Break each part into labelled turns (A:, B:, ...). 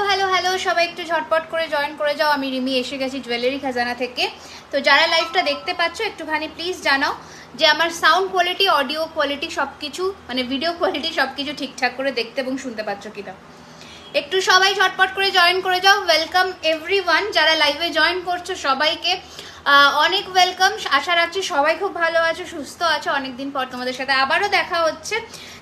A: Hello hello সবাই একটু ঝটপট করে জয়েন করে যাও। আমি রিমি এসে গেছি জুয়েলারি খাজানা থেকে। তো যারা লাইভটা দেখতে পাচ্ছ একটুখানি প্লিজ জানাও যে আমার সাউন্ড কোয়ালিটি, অডিও কোয়ালিটি সব কিছু, মানে ভিডিও কোয়ালিটি সব কিছু ঠিকঠাক করে দেখতে এবং শুনতে পাচ্ছ কিনা। একটু সবাই ঝটপট করে জয়েন করে যাও। ওয়েলকাম এভরিওয়ান, যারা লাইভে জয়েন করছো সবাইকে অনেক ওয়েলকাম। আশা রাখছি সবাই খুব ভালো আছো, সুস্থ আছো। অনেকদিন পর তোমাদের সাথে আবারও দেখা হচ্ছে।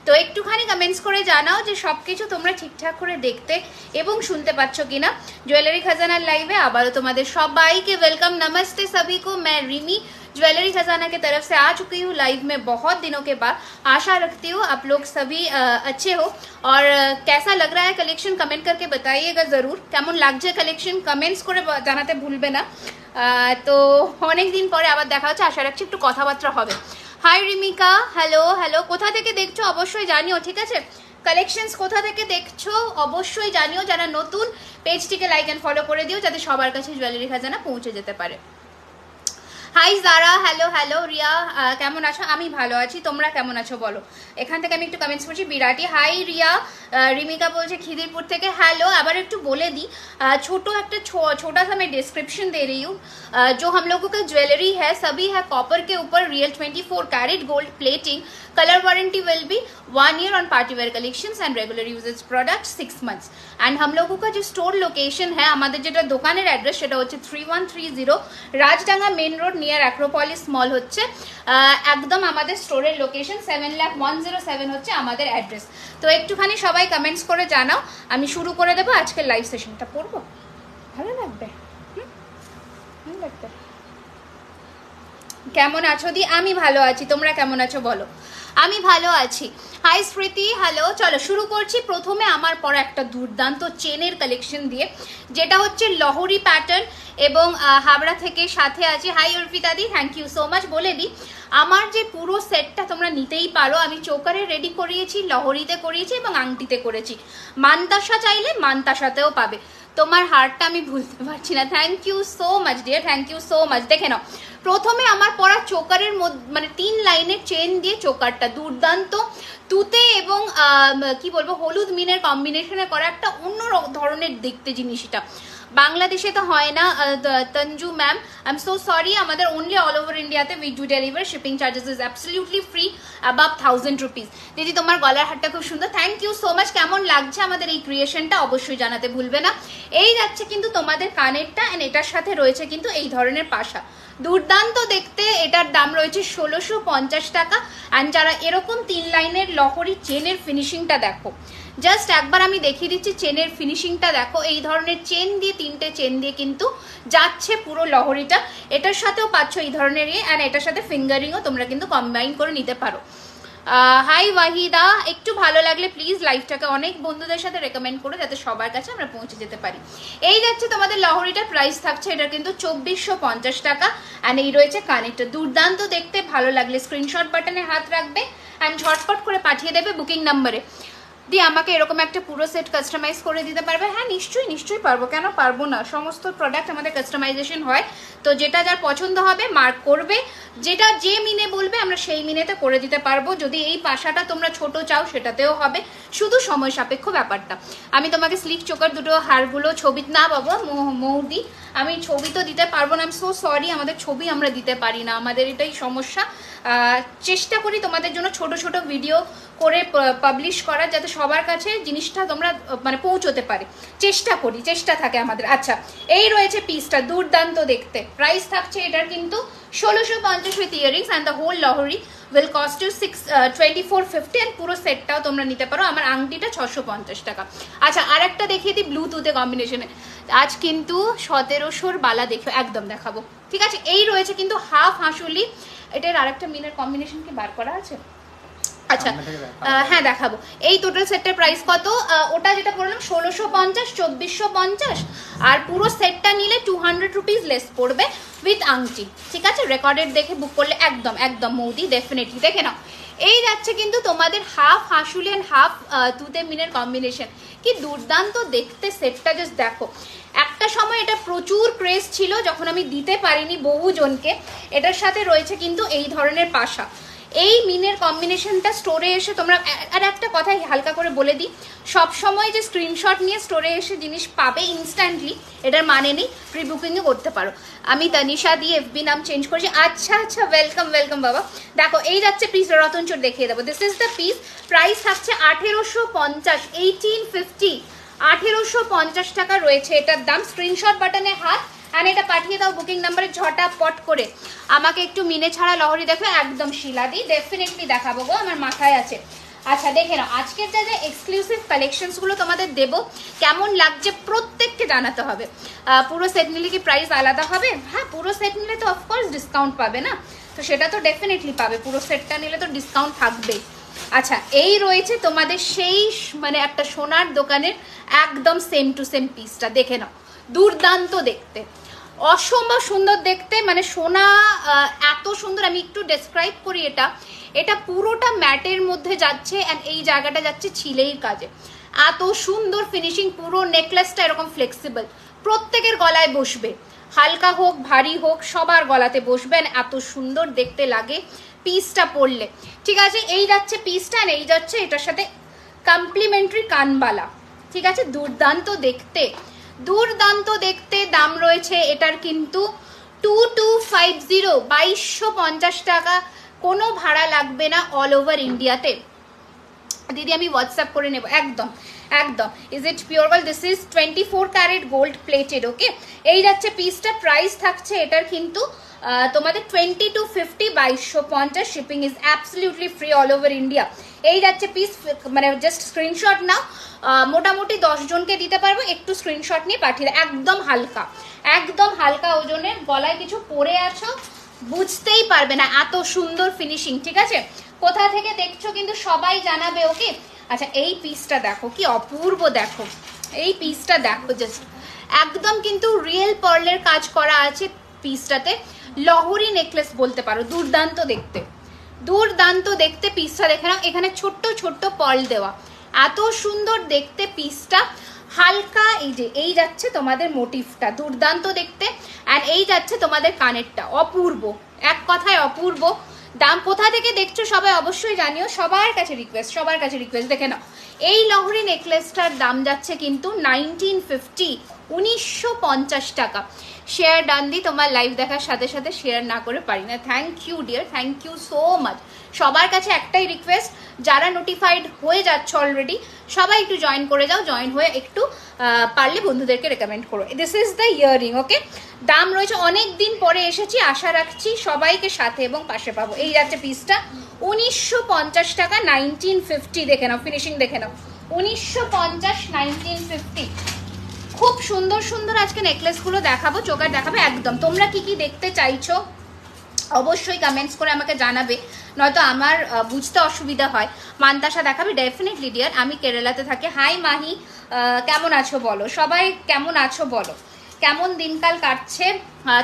A: তো একটুখানি কমেন্টস করে জানাও যে সব কিছু তোমরা ঠিকঠাক করে দেখতে এবং শুনতে পাচ্ছ কিনা। ज्वेलरी खजाना लाइव है, आबारो तुम्हारे सबाई के वेलकम। नमस्ते सभी को, मैं रिमी ज्वेलरी खजाना की तरफ से आ चुकी हूँ लाइव में बहुत दिनों के बाद। आशा रखती हूँ आप लोग सभी अच्छे हो और कैसा लग रहा है कलेक्शन कमेंट करके बताइएगा जरूर। केमन लागছে कलेक्शन कमेंट्स করে জানাতে ভুলবে না। তো অনেক দিন পরে আবার দেখা হচ্ছে, আশা রাখছি একটু কথাবার্তা হবে। হাই রিমিকা, হ্যালো হ্যালো, কোথা থেকে দেখছো অবশ্যই জানিও, ঠিক আছে? কালেকশনস কোথা থেকে দেখছো অবশ্যই জানিও। যারা নতুন পেজটিকে লাইক এন্ড ফলো করে দিও যাতে সবার কাছে জুয়েলারি খাজানা পৌঁছে যেতে পারে। হাই জারা, হ্যালো হ্যালো। রিয়া কেমন আছো? আমি ভালো আছি, তোমরা কেমন আছো বলো। এখান থেকে আমি একটু কমেন্টস করছি। বিরাটি হাই রিয়া। রিমিকা বলছে খিদিরপুর থেকে হ্যালো। আবার একটু বলে দিই, छोटा सा मैं डिस्क्रिप्शन दे रही हूँ। जो हम लोगों का ज्वेलरी है सभी है कॉपर के ऊपर, real 24 carat gold plating. Colour warranty will be 1 year on party wear collections and regular usages product 6 months। And हम लोगों का जो स्टोर लोकेशन है, हमारे जेटा दोकानेर एड्रेस सेटा होच्छे 3130 राजडांगा मेन रोड नियर एक्रोपोलिस मल होच्छे एकदम आमादेर स्टोरेर लोकेशन। 7,01,07 होच्छे आमादेर एड्रेस। तो एकटुखानी सबाई कमेंट्स करे जानाओ, आमी शुरू करे देबो आजकेर लाइव सेशनटा। पढ़बो ভালো লাগবে, ভালো লাগবে। কেমন আছো দি? আমি ভালো আছি, তোমরা কেমন আছো বলো। আমি ভালো আছি। হাই স্মৃতি, হ্যালো। চলো শুরু করছি প্রথমে আমার পরে একটা দুর্দান্ত চেনের কালেকশন দিয়ে, যেটা হচ্ছে লহরি প্যাটার্ন এবং হাবড়া থেকে সাথে আছে। হাই অর্পিতা দি, থ্যাংক ইউ সো মাচ। বলে দিই আমার যে পুরো সেটটা তোমরা নিতেই পারো। আমি চোকারে রেডি করিয়েছি, লহরিতে করিয়েছি এবং আংটিতে করেছি। মানতাসা চাইলে মানতাসাতেও পাবে। তোমার হারটা আমি ভুলতে পারছি না। Thank you so much dear, thank you so much. দেখে নাও প্রথমে আমার পরা চোকারের মধ্যে, মানে 3 লাইনের চেন দিয়ে চোকারটা দুর্দান্ত তুতে এবং কি বলবো হলুদ মিনের কম্বিনেশনে করা একটা অন্য ধরনের দেখতে জিনিসটা। বাংলাদেশে তো হয় না Tanju ma'am, I am so sorry. আমাদের অনলি অল ওভার ইন্ডিয়াতে we do deliver, shipping charges is absolutely free above 1000 rupees. দিদি তোমার গলার হারটা খুব সুন্দর, থ্যাংক ইউ সো মাচ। কেমন লাগছে আমাদের এই ক্রিয়েশনটা অবশ্যই জানাতে ভুলবে না। এই যাচ্ছে কিন্তু তোমাদের কানেরটা, এন্ড এটার সাথে রয়েছে কিন্তু এই ধরনের পাশা, দুর্দান্ত দেখতে। এটার দাম রয়েছে 1650 টাকা। অ্যান্ড যারা এরকম 3 লাইনের লহরি চেনের ফিনিশিংটা দেখো, জাস্ট একবার আমি দেখিয়ে দিচ্ছি চেনের ফিনিশিংটা দেখো। এই ধরনের চেন দিয়ে 3টে চেন দিয়ে কিন্তু যাচ্ছে পুরো লহরিটা। এটার সাথেও পাচ্ছ এই ধরনের অ্যান্ড এটার সাথে ফিঙ্গারিংও তোমরা কিন্তু কম্বাইন করে নিতে পারো। হাই ওয়াহিদা, একটু ভালো লাগলে প্লিজ লাইভটাকে অনেক বন্ধুদের সাথে রেকমেন্ড করো যাতে সবার কাছে আমরা পৌঁছে যেতে পারি। এই যাচ্ছে তোমাদের লহরিটার প্রাইস থাকছে এটা কিন্তু 2450 টাকা। অ্যান্ড এই রয়েছে কানেরটা, দুর্দান্ত দেখতে। ভালো লাগলে স্ক্রিনশট বাটনে হাত রাখবে অ্যান্ড ঝটপট করে পাঠিয়ে দেবে বুকিং নাম্বারে। দিয়ে আমাকে এরকম একটা পুরো সেট কাস্টমাইজ করে দিতে পারবে? হ্যাঁ নিশ্চয়ই নিশ্চয়ই পারবো, কেন পারবো না। সমস্ত প্রোডাক্ট আমাদের কাস্টমাইজেশন হয়। তো যেটা যার পছন্দ হবে মার্ক করবে, যেটা যে মিনে বলবে আমরা সেই মিনেতে করে দিতে পারবো। যদি এই পাশাটা তোমরা ছোট চাও সেটাতেও হবে, শুধু সময় সাপেক্ষ ব্যাপারটা। আমি তোমাকে স্লিক চোকার দুটো হারগুলো ছবি না বাবা মৌদি, আমি ছবি তো দিতে পারবো না, আমি সো সরি। আমাদের ছবি আমরা দিতে পারি না, আমাদের এটাই সমস্যা। চেষ্টা করি তোমাদের জন্য ছোট ছোট ভিডিও করে পাবলিশ করার, যাতে সবার কাছে জিনিসটা তোমরা মানে পৌঁছতে পারে। চেষ্টা করি, চেষ্টা থাকে আমাদের। আচ্ছা এই রয়েছে পিসটা, দুর্দান্ত দেখতে। প্রাইস থাকছে এটার কিন্তু 1650 with earrings and the whole লহরি উইল কস্ট ইউ 2450 অ্যান্ড পুরো সেটটাও তোমরা নিতে পারো। আমার আংটিটা 650 টাকা। আচ্ছা আর একটা দেখিয়ে দিই ব্লুটুথে কম্বিনেশনে। আজ কিন্তু 1700 বালা দেখো, একদম দেখাবো, ঠিক আছে? এই রয়েছে কিন্তু হাফ হাঁসুলি। এটার আরেকটা মিনের কম্বিনেশন কি বার করা আছে? আচ্ছা হ্যাঁ দেখাবো। এই টোটাল সেটটার প্রাইস কত? ওটা যেটা বললাম 1650, 2450, আর পুরো সেটটা নিলে 200 রুপিস লেস পড়বে উইথ আংটি, ঠিক আছে? রেকর্ডেড দেখে বুক করলে একদম একদম মৌদি ডেফিনেটলি। দেখে নাও এই যাচ্ছে কিন্তু তোমাদের হাফ হাঁসুলি অ্যান্ড হাফ তুতে মিনের কম্বিনেশন। কি দুর্দান্ত দেখতে সেটটা, জাস্ট দেখো। একটা সময় এটা প্রচুর ক্রেজ ছিল যখন আমি দিতে পারিনি বহুজনকে। এটার সাথে রয়েছে কিন্তু এই ধরনের পাশা। এই মিনের কম্বিনেশনটা স্টোরে এসে তোমরা, আর একটা কথা হালকা করে বলে দিই, সব সময় যে স্ক্রিনশট নিয়ে স্টোরে এসে জিনিস পাবে ইনস্ট্যান্টলি এটার মানে নেই, প্রি বুকিংও করতে পারো। আমি তানিশা দিয়ে এফবি নাম চেঞ্জ করেছি। আচ্ছা আচ্ছা, ওয়েলকাম ওয়েলকাম বাবা। দেখো এই যাচ্ছে পিস, রতনচোর দেখিয়ে দেবো। This is the piece, price থাকছে 1850, 1850, 1850 টাকা রয়েছে এটার দাম। স্ক্রিনশট বাটনে হাত আর এটা পাঠিয়ে দাও বুকিং নাম্বারে ঝটাপট করে। আমাকে একটু মিনে ছাড়া লহরি দেখো, একদম শিলাদি ডেফিনেটলি দেখাবো গো, আমার মাথায় আছে। আচ্ছা দেখে নাও আজকের যা যা এক্সক্লুসিভ কালেকশনসগুলো তোমাদের দেবো, কেমন লাগছে প্রত্যেককে জানাতে হবে। পুরো সেট নিলে কি প্রাইস আলাদা হবে? হ্যাঁ, পুরো সেট নিলে তো অফকোর্স ডিসকাউন্ট পাবে না, তো সেটা তো ডেফিনেটলি পাবে, পুরো সেটটা নিলে তো ডিসকাউন্ট থাকবেই। আচ্ছা এই রয়েছে তোমাদের সেই মানে একটা সোনার দোকানের একদম সেম টু সেম পিসটা, দেখে নাও, দুর্দান্ত দেখতে, অসম্ভব সুন্দর দেখতে, মানে সোনা এত সুন্দর। আমি একটু ডেসক্রাইব করি, এটা পুরোটা ম্যাটের মধ্যে যাচ্ছে অ্যান্ড এই জায়গাটা যাচ্ছে ছিলের কাজে, এত সুন্দর ফিনিশিং। পুরো নেকলেসটা এরকম ফ্লেক্সিবল, প্রত্যেকের গলায় বসবে, হালকা হোক ভারী হোক সবার গলাতে বসবে, এত সুন্দর দেখতে লাগে পিসটা পরলে। ঠিক আছে, এই যাচ্ছে পিসটা, আর এই যাচ্ছে এটার সাথে কমপ্লিমেন্টারি কানবালা। ঠিক আছে, দুর্দান্ত দেখতে, দুর্দান্ত দেখতে। দাম রয়েছে এটার কিন্তু 2250, 2250 টাকা, কোনো ভাড়া লাগবে না, অল ওভার ইন্ডিয়াতে। দিদি আমি হোয়াটসঅ্যাপ করে নেব, একদম একদম। Is it pure gold? This is 24 carat gold plated. Okay, এই যাচ্ছে পিসটা, প্রাইস থাকছে এটার কিন্তু তোমাদের 2250, 2250। Shipping is absolutely free all over India. এই যাচ্ছে পিস, মানে জাস্ট স্ক্রিনশট নাও, মোটামুটি 10 জনকে দিতে পারবো, একটু স্ক্রিনশট নিয়ে পাঠিয়ে দাও। একদম হালকা, একদম হালকা ওজনের, গলায় কিছু পরে আছো বুঝতেই পারবে না, এত সুন্দর ফিনিশিং। ঠিক আছে, কোথা থেকে দেখছো কিন্তু সবাই জানাবে। ওকে, আচ্ছা এই পিসটা দেখো কি অপূর্ব, দেখো এই পিসটা দেখো, জাস্ট একদম কিন্তু রিয়েল পার্লের কাজ করা আছে পিসটাতে, লহরি নেকলেস বলতে পারো, দুর্দান্ত দেখতে, দুর্দান্ত দেখতে পিসটা দেখে নাও। এখানে ছোট্ট ছোট্ট পার্ল দেওয়া, এত সুন্দর দেখতে পিসটা। হালকা এই যে এই যাচ্ছে তোমাদের মোটিভটা, দুর্দান্ত দেখতে, আর এই যাচ্ছে তোমাদের কানেরটা, অপূর্ব, এক কথায় অপূর্ব। দাম কোথা থেকে দেখছো সবাই অবশ্যই জানিও, সবার কাছে রিকোয়েস্ট, সবার কাছে রিকোয়েস্ট। দেখে নাও এই লহরি নেকলেসটার দাম যাচ্ছে কিন্তু 1950, 1950 টাকা। শেয়ার ডান দি, তোমার লাইভ দেখার সাথে সাথে শেয়ার না করে পারি না। Thank you dear, thank you so much. সবার কাছে একটাই রিকোয়েস্ট, যারা নোটিফাইড হয়ে যাচ্ছে অলরেডি সবাই একটু জয়েন করে যাও, জয়েন হয়ে একটু পারলে বন্ধুদেরকে রেকমেন্ড করো। This is the earring. Okay, দাম রয়েছে, অনেক দিন পরে এসেছি, আশা রাখছি সবাইকে সাথে এবং পাশে পাবো। এই যাচ্ছে পিসটা 1950 টাকা, 1950। দেখে নাও ফিনিশিং, দেখে নাও 1950, 1950। খুব সুন্দর সুন্দর আজকে নেকলেসগুলো দেখাবো, চোকার দেখাবো একদম। তোমরা কি কি দেখতে চাইছো অবশ্যই কমেন্টস করে আমাকে জানাবে, নয়তো আমার বুঝতে অসুবিধা হয়। মান্তাসা দেখাবে ডেফিনেটলি ডিয়ার, আমি কেরালাতে থাকি। হাই মাহি, কেমন আছো বলো, সবাই কেমন আছো বলো, কেমন দিনকাল কাটছে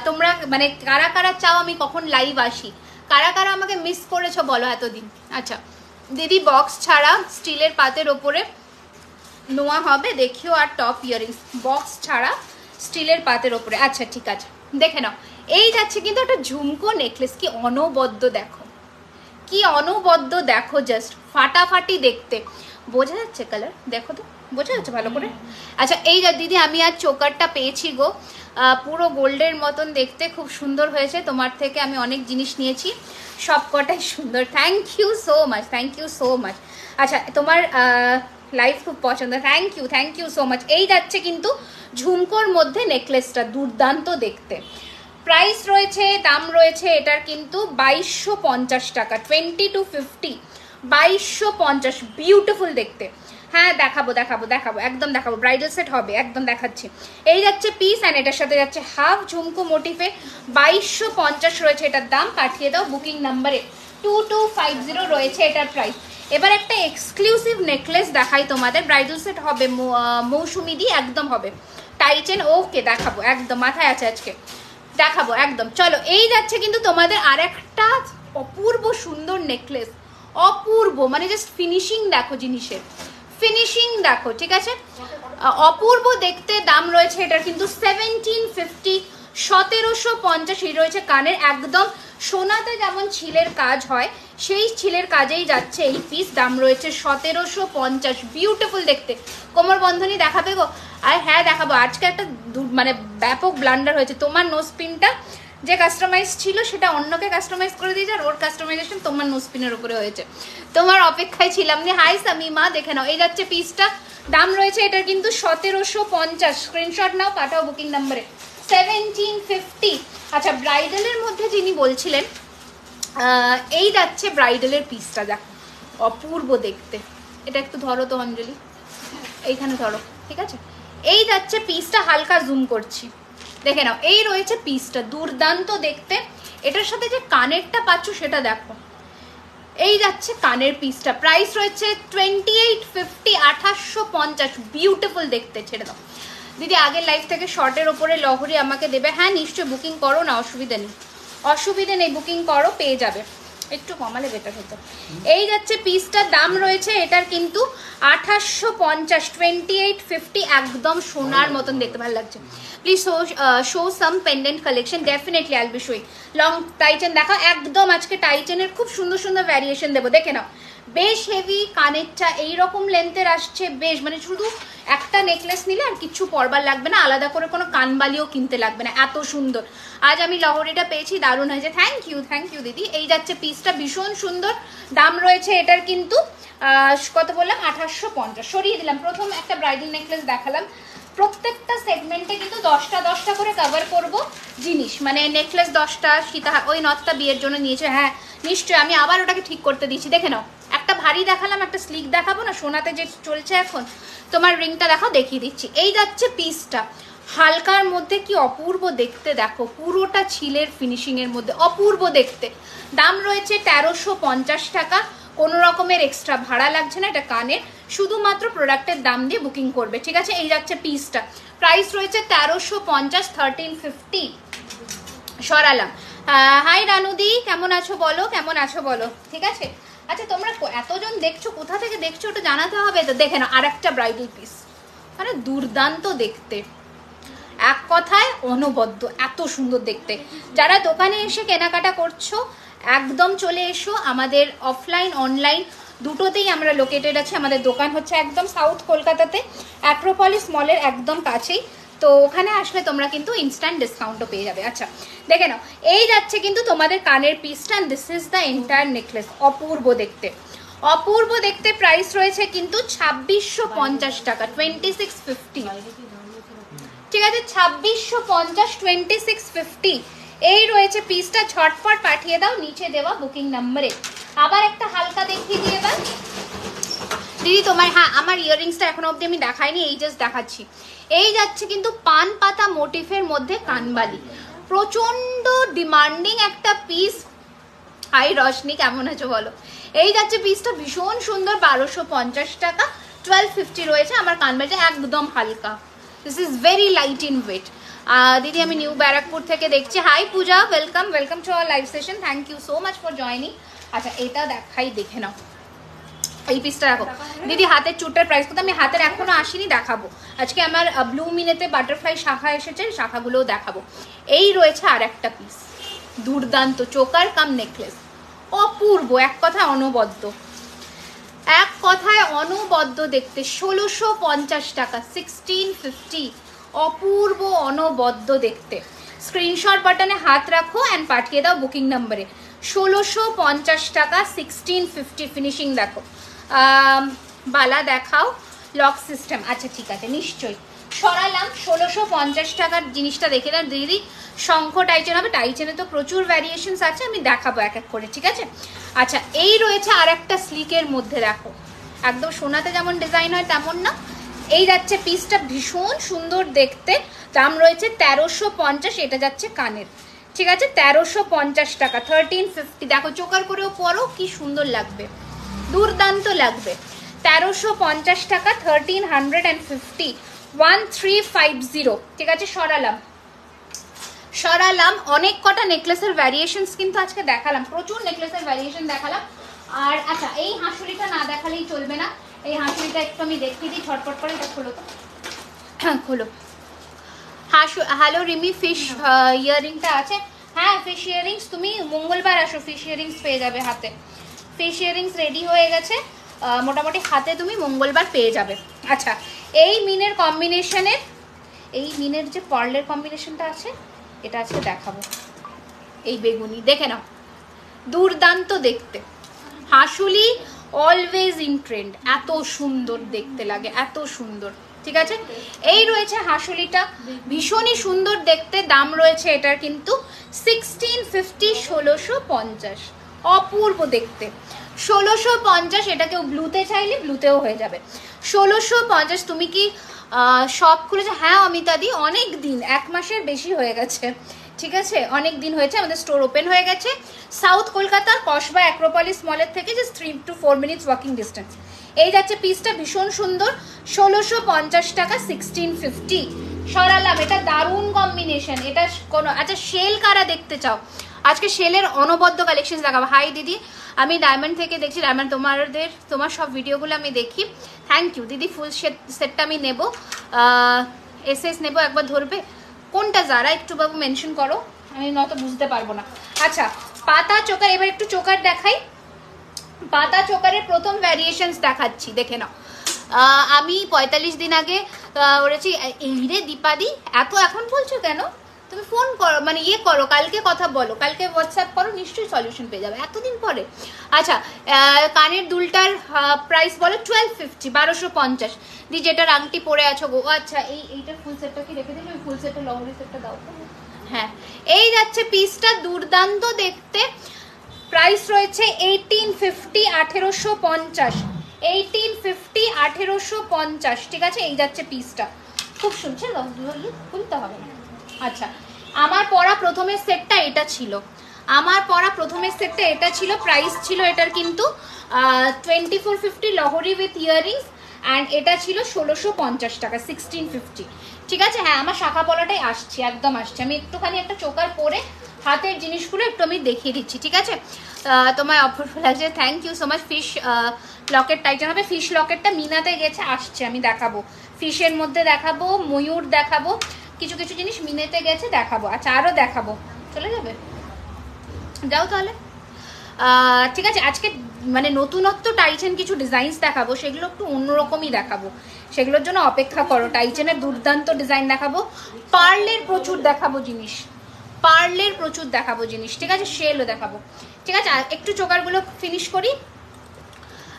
A: তোমরা, মানে কারা কারা চাও আমি কখন লাইভ আসি, কারা কারা আমাকে মিস করেছো বলো এতদিন। আচ্ছা দিদি বক্স ছাড়া স্টিলের পাতের ওপরে নোয়া হবে দেখিও, আর টপ ইয়ারিংস বক্স ছাড়া স্টিলের পাতের ওপরে। আচ্ছা ঠিক আছে, দেখে নাও এই যাচ্ছে কিন্তু একটা ঝুমকো নেকলেস, কি অনবদ্য দেখো, কি অনবদ্য দেখো, জাস্ট ফাটাফাটি দেখতে। বোঝা যাচ্ছে কালার, দেখো তো বোঝা যাচ্ছে ভালো করে। আচ্ছা এই যা দিদি আমি আজ চোকারটা পেয়েছি গো, পুরো গোল্ডের মতন দেখতে, খুব সুন্দর হয়েছে। তোমার থেকে আমি অনেক জিনিস নিয়েছি, সব কটাই সুন্দর। Thank you so much, thank you so much. আচ্ছা তোমার লাইভ খুব পছন্দ, থ্যাংক ইউ সো মাচ। এই যাচ্ছে কিন্তু ঝুমকোর মধ্যে নেকলেসটা, দুর্দান্ত দেখতে। প্রাইস রয়েছে, দাম রয়েছে এটার কিন্তু 2250 টাকা, 2250, 2250। বিউটিফুল দেখতে, হ্যাঁ দেখাবো দেখাবো দেখাবো, একদম দেখাবো, ব্রাইডাল সেট হবে, একদম দেখাচ্ছি। এই যাচ্ছে পিস অ্যান্ড এটার সাথে যাচ্ছে হাফ ঝুমকো মোটিফে, 2250 রয়েছে এটার দাম। পাঠিয়ে দাও বুকিং নাম্বারে, 2250 রয়েছে এটার প্রাইস। এবার একটা এক্সক্লুসিভ নেকলেস দেখাই তোমাদের, ব্রাইডাল সেট হবে, মৌসুমি দিয়ে একদম হবে, টাইটেন। ওকে দেখাবো, একদম মাথায় আছে আজকে, দেখাবো একদম। চলো এই যাচ্ছে কিন্তু তোমাদের আর একটা অপূর্ব সুন্দর নেকলেস, অপূর্ব, মানে জাস্ট ফিনিশিং দেখো, জিনিসের ফিনিশিং দেখো। ঠিক আছে, অপূর্ব দেখতে। দাম রয়েছে এটার কিন্তু 1750, 1750 রয়েছে কানের, একদম সোনাতে যেমন ছিলের কাজ হয় সেই ছিলের কাজেই যাচ্ছে এই পিস। দাম রয়েছে 1750। বিউটিফুল দেখতে। কোমর বন্ধনী দেখাবে গো? আর হ্যাঁ দেখাবো। আজকে একটা মানে ব্যাপক ব্লান্ডার হয়েছে। তোমার নোজ পিনটা যে কাস্টমাইজ ছিল সেটা অন্যকে কাস্টমাইজ করে দিয়েছে, আর ওর কাস্টমাইজেশন তোমার নোজ পিনের উপরে হয়েছে। তোমার অপেক্ষায় ছিলাম। নি হাই সামিমা, দেখে নাও। এই যাচ্ছে পিসটা। দাম রয়েছে এটার কিন্তু 1750। স্ক্রিনশট নাও, পাঠাও বুকিং নাম্বারে। 1750। আচ্ছা, ব্রাইডালের মধ্যে যিনি বলছিলেন, এই যাচ্ছে ব্রাইডালের পিসটা। দেখো অপূর্ব দেখতে। এটা একটু ধরো তো অঞ্জলি, এইখানে ধরো, ঠিক আছে? এই যাচ্ছে পিসটা, হালকা জুম করছি, দেখে নাও। এই রয়েছে পিসটা, দুর্দান্ত দেখতে। এটার সাথে যে কানেরটা পাচ্ছ সেটা দেখো। এই যাচ্ছে কানের পিসটা। প্রাইস রয়েছে 2850, 2850। বিউটিফুল দেখতে। ছেড়ে দাও দিদি, আগের লাইফ থেকে শর্টের ওপরে লহরি আমাকে দেবে? হ্যাঁ নিশ্চয়ই, বুকিং করো না, অসুবিধা নেই, অসুবিধে নেই, বুকিং করো, পেয়ে যাবে। একটু কমালে বেটার হতো। এই যাচ্ছে পিসটার দাম রয়েছে এটার কিন্তু 2850, 2850। একদম সোনার মতন দেখতে, ভালো লাগছে। Please show some pendant collection. Definitely I'll be showing. Long Titan দেখা, একদম আজকে টাইটেনের খুব সুন্দর সুন্দর ভ্যারিয়েশন দেবো, দেখে নাও। বেশ হেভি, কানেরটা এইরকম লেন্থের আসছে, বেশ মানে শুধু একটা নেকলেস নিলে আর কিছু পরবার লাগবে না, আলাদা করে কোনো কানবালিও কিনতে লাগবে না, এত সুন্দর। আজ আমি লহরিটা পেয়েছি, দারুণ হয়েছে। থ্যাংক ইউ দিদি। এই যাচ্ছে পিসটা, ভীষণ সুন্দর। দাম রয়েছে এটার কিন্তু কত বললাম, 2850। সরিয়ে দিলাম। প্রথম একটা ব্রাইডাল নেকলেস দেখালাম। প্রত্যেকটা সেগমেন্টে কিন্তু 10টা করে কভার করব জিনিস, মানে নেকলেস 10টা, সীতা ওই নথটা বিয়ের জন্য নিয়েছে। হ্যাঁ নিশ্চয়ই, আমি আবার ওটাকে ঠিক করতে দিচ্ছি, দেখে নাও। একটা ভারী দেখালাম, একটা স্লিক দেখাবো না, সোনাতে যে চলছে এখন। তোমার রিংটা দেখাও, দেখিয়ে দিচ্ছি। এই যাচ্ছে পিসটা, হালকার মধ্যে কি অপূর্ব দেখতে, দেখো পুরোটা ছিলের ফিনিশিং এর মধ্যে, অপূর্ব দেখতে। দাম রয়েছে 1350 টাকা। কোনো রকমের এক্সট্রা ভাড়া লাগছে না, এটা কানের, শুধুমাত্র প্রোডাক্টের দাম দিয়ে বুকিং করবে, ঠিক আছে? এই যাচ্ছে পিসটা, প্রাইস রয়েছে 1350, 1350। সরালাম। হাই রানুদি, কেমন আছো বলো, কেমন আছো বলো, ঠিক আছে? আচ্ছা, তোমরা এতজন দেখছো, কোথা থেকে দেখছো ওটা জানাতে হবে তো। দেখে না, আর একটা ব্রাইডাল পিস, মানে দুর্দান্ত দেখতে, এক কথায় অনবদ্য, এত সুন্দর দেখতে। যারা দোকানে এসে কেনাকাটা করছো, একদম চলে এসো। আমাদের অফলাইন অনলাইন দুটোতেই আমরা লোকেটেড আছি। আমাদের দোকান হচ্ছে একদম সাউথ কলকাতাতে, অ্যাক্রোপলিস মলের একদম কাছেই। তো ওখানে আসলে তোমরা কিন্তু ইনস্ট্যান্ট ডিসকাউন্টও পেয়ে যাবে। আচ্ছা দেখে নাও, এই যাচ্ছে কিন্তু তোমাদের কানের পিসটা, this is the entire necklace. অপূর্ব দেখতে, অপূর্ব দেখতে। প্রাইস রয়েছে কিন্তু 2650 টাকা, 2650, ঠিক আছে? 2650, 2650। এই রয়েছে পিসটা। ঝটপট পাঠিয়ে দাও নিচে দেওয়া বুকিং নাম্বারে। আবার একটা হালকা দেখিয়ে দিয়ে দাও দিদি তোমার। হ্যাঁ, আমার ইয়াররিংসটা এখনো অবধি আমি দেখাইনি, এই জাস্ট দেখাচ্ছি। এই যাচ্ছে কিন্তু পান পাতা মোটিফের মধ্যে কানবালি, প্রচন্ড ডিমান্ডিং একটা পিস। হাই রশনি, কেমন আছো বলো? এই যাচ্ছে পিসটা, ভীষণ সুন্দর, 1250 টাকা, 1250 রয়েছে। আমার কানবালিটা একদম হালকা, this is very light in weight. দিদি আমি নিউ ব্যারাকপুর থেকে দেখছি। Hi Puja, welcome, welcome to our live session. Thank you so much for joining. আচ্ছা, এটা দেখাই, দেখে নাও। এই পিসটা দেখো দিদি, হাতের চুটটার প্রাইস কত? আমি হাতের এখনো আসিনি, দেখাবো আজকে। আমার ব্লু মিনেতে বাটারফ্লাই শাখা এসেছে, শাখাগুলোও দেখাবো। এই রয়েছে আর একটা পিস, দুর্দান্ত চোকার কাম নেকলেস, অপূর্ব, এক কথায় অনবদ্য, এক কথায় অনবদ্য দেখতে। 1650 টাকা, 1650। অপূর্ব অনবদ্য দেখতে। স্ক্রিনশট বাটনে হাত রাখো অ্যান্ড পাঠিয়ে দাও বুকিং নাম্বারে। 1650 টাকা, 1650। ফিনিশিং দেখো, বালা দেখাও, লক সিস্টেম। আচ্ছা ঠিক আছে, নিশ্চয়ই সরালাম। 1650 টাকার জিনিসটা দেখে না দিদি। শঙ্খ টাইচেন হবে, টাইচেনে তো প্রচুর ভ্যারিয়েশনস আছে, আমি দেখাবো এক এক করে, ঠিক আছে? আচ্ছা, এই রয়েছে আর একটা স্লিকের মধ্যে, দেখো একদম সোনাতে যেমন ডিজাইন হয় তেমন না। এই যাচ্ছে পিসটা, ভীষণ সুন্দর দেখতে। দাম রয়েছে 1350। এটা যাচ্ছে কানের, ঠিক আছে? 1350 টাকা, 1350। দেখো চোকার করেও পরো, কি সুন্দর লাগবে, দুর্দান্ত লাগবে। 1350 টাকা, 1350, 1350, ঠিক আছে? সরালাম, সরালাম। অনেক কটা নেকলেসের ভ্যারিয়েশনস কিন্তু আজকে দেখালাম, প্রচুর নেকলেসের ভ্যারিয়েশন দেখালাম। আর আচ্ছা, এই হাঁসুরিটা না দেখালেই চলবে না। এই হাঁসুরিটা একটু আমি দেখিয়ে দিই ঝটপট করে। এটা খোলো তো, খোলো। হ্যালো রিমি, ফিশ ইয়াররিংটা আছে। হ্যাঁ ফিশ ইয়ারিংস তুমি মঙ্গলবার আসো, ফিশ ইয়ারিংস পেয়ে যাবে হাতে। ফিশ ইয়ারিংস রেডি হয়ে গেছে, মোটামুটি হাতে তুমি মঙ্গলবার পেয়ে যাবে। আচ্ছা এই মিনের কম্বিনেশনের, এই মিনের যে পার্লের কম্বিনেশনটা আছে, এটা আজকে দেখাবো। এই বেগুনি দেখে নাও, দুর্দান্ত দেখতে। হাসুলি অলওয়েজ ইন ট্রেন্ড, এত সুন্দর দেখতে লাগে, এত সুন্দর। ঠিক আছে, এই রয়েছে হাসুলিটা, ভীষণই সুন্দর দেখতে। দাম রয়েছে এটার কিন্তু 1650, 1650, অপূর্ব দেখতে। 1650, এটা কেউ ব্লুতে চাইলে ব্লুতেও হয়ে যাবে। 1650। তুমি কি শপ খুলেছে? হ্যাঁ অমিতাদি, অনেক দিন, 1 মাসের বেশি হয়ে গেছে। ঠিক আছে, অনেক দিন হয়েছে, আমাদের স্টোর ওপেন হয়ে গেছে সাউথ কলকাতার কসবা অ্যাক্রোপলিস মলের থেকে just 3 to 4 minutes walking distance. এই যাচ্ছে পিসটা, ভীষণ সুন্দর, 1650 টাকা, 1650 সরালাম। এটা দারুণ কম্বিনেশন, এটা কোনো। আচ্ছা শেল কারা দেখতে চাও? আজকে শেলের অনবদ্য কালেকশন দেখাবো। হাই দিদি, আমি ডায়মন্ড থেকে দেখছি, ডায়মন্ড তোমার সব ভিডিওগুলো আমি দেখি, থ্যাংক ইউ দিদি। ফুল সেটটা আমি নেব, এসএস নেব, একবার ধরবে কোনটা যারা একটু বাবু মেনশন করো, আমি নত বুঝতে পারবো না। আচ্ছা পাতা চোকার, এবার একটু চোকার দেখাই। পাতা চোকারের প্রথম ভ্যারিয়েশনস দেখাচ্ছি, দেখে নাও। আমি 45 দিন আগে করেছি। এই রে দীপাদি, এত এখন বলছো কেন? তুমি ফোন করো, মানে ইয়ে করো, কালকে কথা বলো, কালকে হোয়াটসঅ্যাপ করো, নিশ্চয়ই সলিউশন পেয়ে যাবে এতদিন পরে। আচ্ছা কানের দুলটার প্রাইস বলো 1250, 1250 দি। যেটার আংটি পরে আছো গো, আচ্ছা এইটার ফুল সেটটা কি রেখে দিলে? ওই ফুল সেটটা লহরি সেটটা দাও। হ্যাঁ এই যাচ্ছে পিসটা, দুর্দান্ত দেখতে। প্রাইস রয়েছে 1850, 1850, 1850, 1850। ঠিক আছে, এই যাচ্ছে পিসটা, খুব শুনছে, খুলতে হবে না। আচ্ছা আমার পরা প্রথমের সেটটা এটা ছিল, আমার পরা প্রথমের সেটটা এটা ছিল। প্রাইস ছিল এটার কিন্তু 2450 লহরি উইথ ইয়ারিংস, অ্যান্ড এটা ছিল 1650 টাকা, 1650। ঠিক আছে, হ্যাঁ আমার শাখা পলাটাই আসছে, একদম আসছে। আমি একটুখানি একটা চোকার পরে হাতের জিনিসগুলো একটু আমি দেখিয়ে দিচ্ছি। ঠিক আছে, তোমায় অপূর্ব লাগছে, thank you so much. Fish locket Titan হবে, ফিশ লকেটটা মিনাতে গেছে, আসছে, আমি দেখাবো। ফিশের মধ্যে দেখাবো, ময়ূর দেখাবো, কিছু কিছু জিনিস মিনেতে গেছে দেখাবো। আচ্ছা আরও দেখাবো, চলে যাবে, যাও তাহলে। ঠিক আছে, আজকে মানে নতুনত্ব টাইচেন কিছু ডিজাইনস দেখাবো, সেগুলো একটু অন্যরকমই দেখাবো, সেগুলোর জন্য অপেক্ষা করো। টাইচেনের দুর্দান্ত ডিজাইন দেখাবো, পার্লের প্রচুর দেখাবো জিনিস, পার্লের প্রচুর দেখাবো জিনিস। ঠিক আছে, শেলও দেখাবো। ঠিক আছে, একটু চোকারগুলো ফিনিশ করি।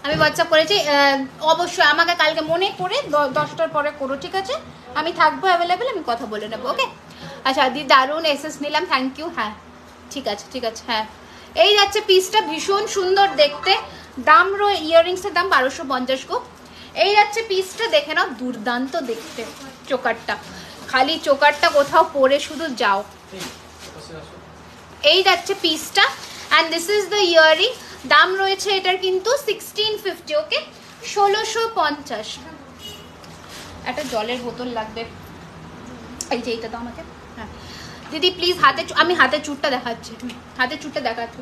A: আমি হোয়াটসঅ্যাপ করেছি, অবশ্যই আমাকে কালকে মনে করে 10টার পরে করো। ঠিক আছে, আমি থাকবো অ্যাভেলেবেল, আমি কথা বলে নেবো। ওকে, আচ্ছা দি দারুণ এসএস নিলাম, থ্যাংক ইউ। হ্যাঁ ঠিক আছে, ঠিক আছে। হ্যাঁ এই যাচ্ছে পিসটা, ভীষণ সুন্দর দেখতে। দাম ইয়াররিংসের দাম 1250 গো। এই যাচ্ছে পিসটা, দেখে নাও, দুর্দান্ত দেখতে। চোকারটা, খালি চোকারটা কোথাও পরে শুধু যাও। এই যাচ্ছে পিসটা, and this is the earring. দাম রয়েছে এটার কিন্তু 1650। ওকে, 1650। একটা জলের বোতল লাগবে, এই যে এইটা দাও আমাকে। হ্যাঁ দিদি প্লিজ, হাতে, আমি হাতে চুটটা দেখাচ্ছি, হাতে চুটটা দেখাচ্ছি।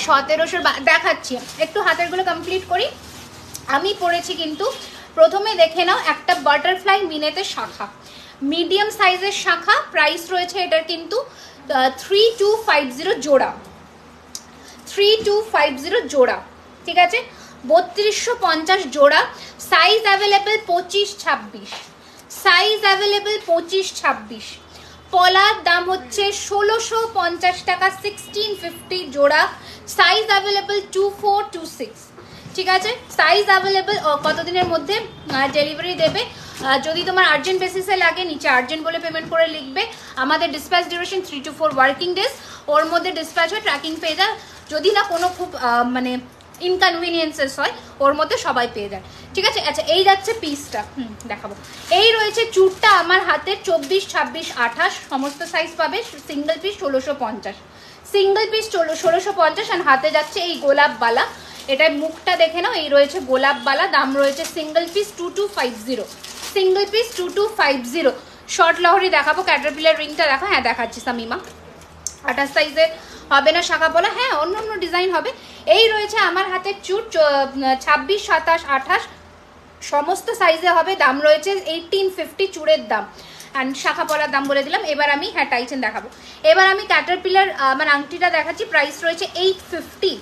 A: 1700 দেখাচ্ছি, একটু হাতেরগুলো কমপ্লিট করি। আমি পরেছি কিন্তু, প্রথমে দেখে নাও, একটা বাটারফ্লাই মিনেতে শাখা, মিডিয়াম সাইজের শাখা। প্রাইস রয়েছে এটার কিন্তু 3250 জোড়া, 3250 জোড়া। ঠিক আছে, 3250 জোড়া। Size available 25-26, size available 25-26। পলার দাম হচ্ছে 1650 টাকা, 1650 জোড়া। Size available 24-26। ঠিক আছে, সাইজ অ্যাভেলেবেল। কতদিনের মধ্যে ডেলিভারি দেবে? যদি তোমার আর্জেন্ট বেসিসে লাগে, নিচে আর্জেন্ট বলে পেমেন্ট করে লিখবে। আমাদের dispatch duration 3 to 4 working days, ওর মধ্যে ডিসপ্যাচ হয়, ট্র্যাকিং পেয়ে যায়। যদি না কোনো খুব মানে ইনকনভিনিয়েন্সেস হয়, ওর মধ্যে সবাই পেয়ে যায়। ঠিক আছে, আচ্ছা এই যাচ্ছে পিসটা, দেখাবো। এই রয়েছে চুটটা আমার হাতে, 24, 26, 28 সমস্ত সাইজ পাবে। Single piece 1650, single piece 1650। আর হাতে যাচ্ছে এই গোলাপ বালা, এটার মুখটা দেখে নাও, এই রয়েছে গোলাপ বালা। দাম রয়েছে single piece 2250, single piece 2250। Short লহরি দেখাবো, ক্যাটারপিলার রিংটা দেখো। হ্যাঁ দেখাচ্ছি সামিমা, 28 সাইজের হবে না শাখা পলা, হ্যাঁ অন্য অন্য ডিজাইন হবে। এই রয়েছে আমার হাতে চুট, 26, 27, 28 সমস্ত সাইজে হবে। দাম রয়েছে 1850 চুড়ের দাম। অ্যান্ড শাখা পলার দাম বলে দিলাম। এবার আমি হ্যাঁ টাইচেন দেখাবো। এবার আমি ক্যাটারপিলার মানে আংটিটা দেখাচ্ছি। প্রাইস রয়েছে 850,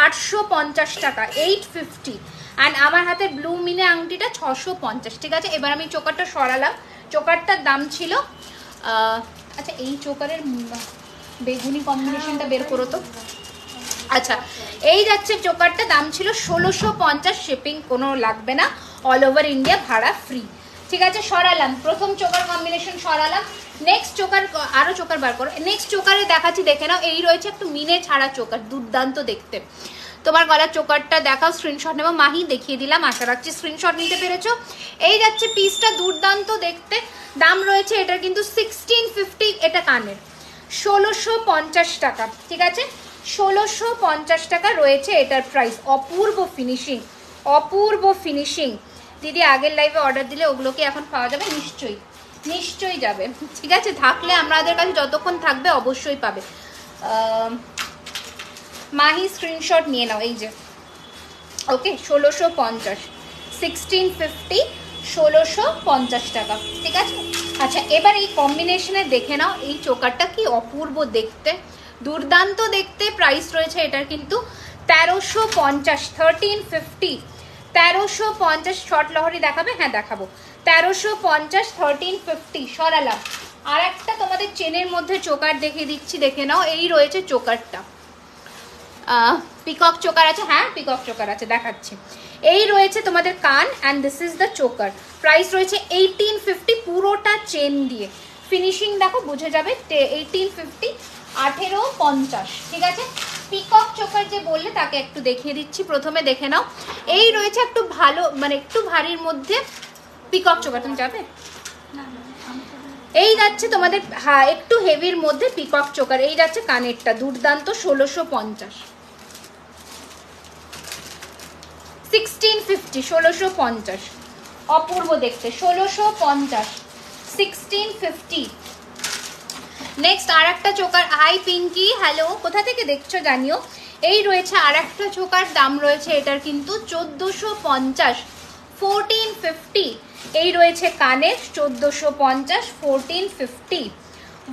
A: 850 টাকা, 850। অ্যান্ড আমার হাতে ব্লু মিনে আংটিটা 650, ঠিক আছে। এবার আমি চোকারটা সরালাম। চোকারটার দাম ছিল আচ্ছা এই চোকারের বেগুনি কম্বিনেশনটা বের করো তো। আচ্ছা এই যাচ্ছে চোকারটা, দাম ছিল 1650, শিপিং কোনো লাগবে না, অল ওভার ইন্ডিয়া ভাড়া ফ্রি, ঠিক আছে। সরালাম প্রথম চোকার কম্বিনেশন সরালাম। নেক্সট চোকার, আরও চোকার বার করো। নেক্সট চোকারে দেখাচ্ছি, দেখে নাও। এই রয়েছে একটু মিনে ছাড়া চোকার, দুর্দান্ত দেখতে। তোমার গলার চোকারটা দেখাও, স্ক্রিনশট নেবো। মাহি দেখিয়ে দিলাম, আশা রাখছি স্ক্রিনশট নিতে পেরেছো। এই যাচ্ছে পিসটা, দুর্দান্ত দেখতে। দাম রয়েছে এটার কিন্তু 1650, এটা কানের 1650 টাকা, ঠিক আছে। 1650 টাকা রয়েছে এটার প্রাইস। অপূর্ব ফিনিশিং, অপূর্ব ফিনিশিং। দিদি আগের লাইভে অর্ডার দিলে ওগুলো কি এখন পাওয়া যাবে? নিশ্চয়ই, নিশ্চয়ই যাবে, ঠিক আছে। থাকলে আমাদের কাছে যতক্ষণ থাকবে অবশ্যই পাবে। মাহি স্ক্রিনশট নিয়ে নাও, এই যে ওকে 1650, 1650, 1650 টাকা, ঠিক আছে। আচ্ছা এবার এই কম্বিনেশনে দেখে নাও, এই চোকারটা কি অপূর্ব দেখতে, দুর্দান্ত দেখতে। প্রাইস রয়েছে এটার কিন্তু 1350, 1350, 1350। শর্ট লহরি দেখাবে? হ্যাঁ দেখাবো। 1350, 1350। সরালাম। আর একটা তোমাদের চেনের মধ্যে চোকার দেখিয়ে দিচ্ছি, দেখে নাও। এই রয়েছে চোকারটা, পিকক চোকার আছে, হ্যাঁ পিকক চোকার আছে, দেখাচ্ছি। এই রয়েছে তোমাদের কান, and this is the choker. Price রয়েছে 1850, পুরোটা চেন দিয়ে। ফিনিশিং দেখো, বুঝে যাবে। 1850, 1850, ঠিক আছে। পিকক চোকার যে বললে তাকে একটু দেখিয়ে দিচ্ছি, প্রথমে দেখে নাও। এই রয়েছে একটু ভালো মানে একটু ভারীর মধ্যে পিকক চোকার। তুমি যাবে? এই যাচ্ছে তোমাদের হ্যাঁ একটু হেভির মধ্যে পিকক চোকার। এই যাচ্ছে কানেরটা, দুর্দান্ত, 1650, 1650, 1650। অপূর্ব দেখতে, 1650, 1650। নেক্সট আর একটা চোকার। হাই পিঙ্কি, হ্যালো, কোথা থেকে দেখছো জানিও। এই রয়েছে আর একটা চোকার, দাম রয়েছে এটার কিন্তু 1450, 1450। এই রয়েছে কানের 1450, 1450,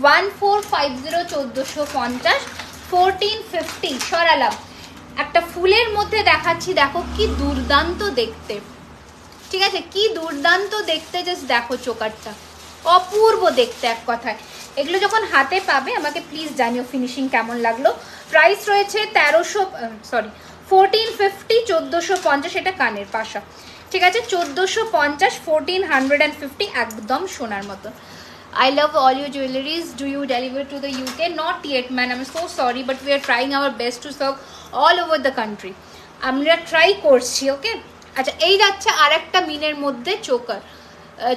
A: 1450, 1450, 1450। সরালাম। একটা ফুলের মধ্যে দেখাচ্ছি, দেখো কি দুর্দান্ত দেখতে, ঠিক আছে, কি দুর্দান্ত দেখতে। জাস্ট দেখো চোকারটা, অপূর্ব দেখতে এক কথায়। এগুলো যখন হাতে পাবে আমাকে প্লিজ জানিও ফিনিশিং কেমন লাগলো। প্রাইস রয়েছে 1450, 1450। এটা কানের পাশা, ঠিক আছে। 1450, 1450, একদম সোনার মতো। I love all your jewelries. Do you deliver to the UK? Not yet, man. I'm so sorry, but we are trying our best to serve all over the country. আমরা ট্রাই করছি, ওকে। আচ্ছা এই যাচ্ছে আর একটা মিনের মধ্যে চোকার,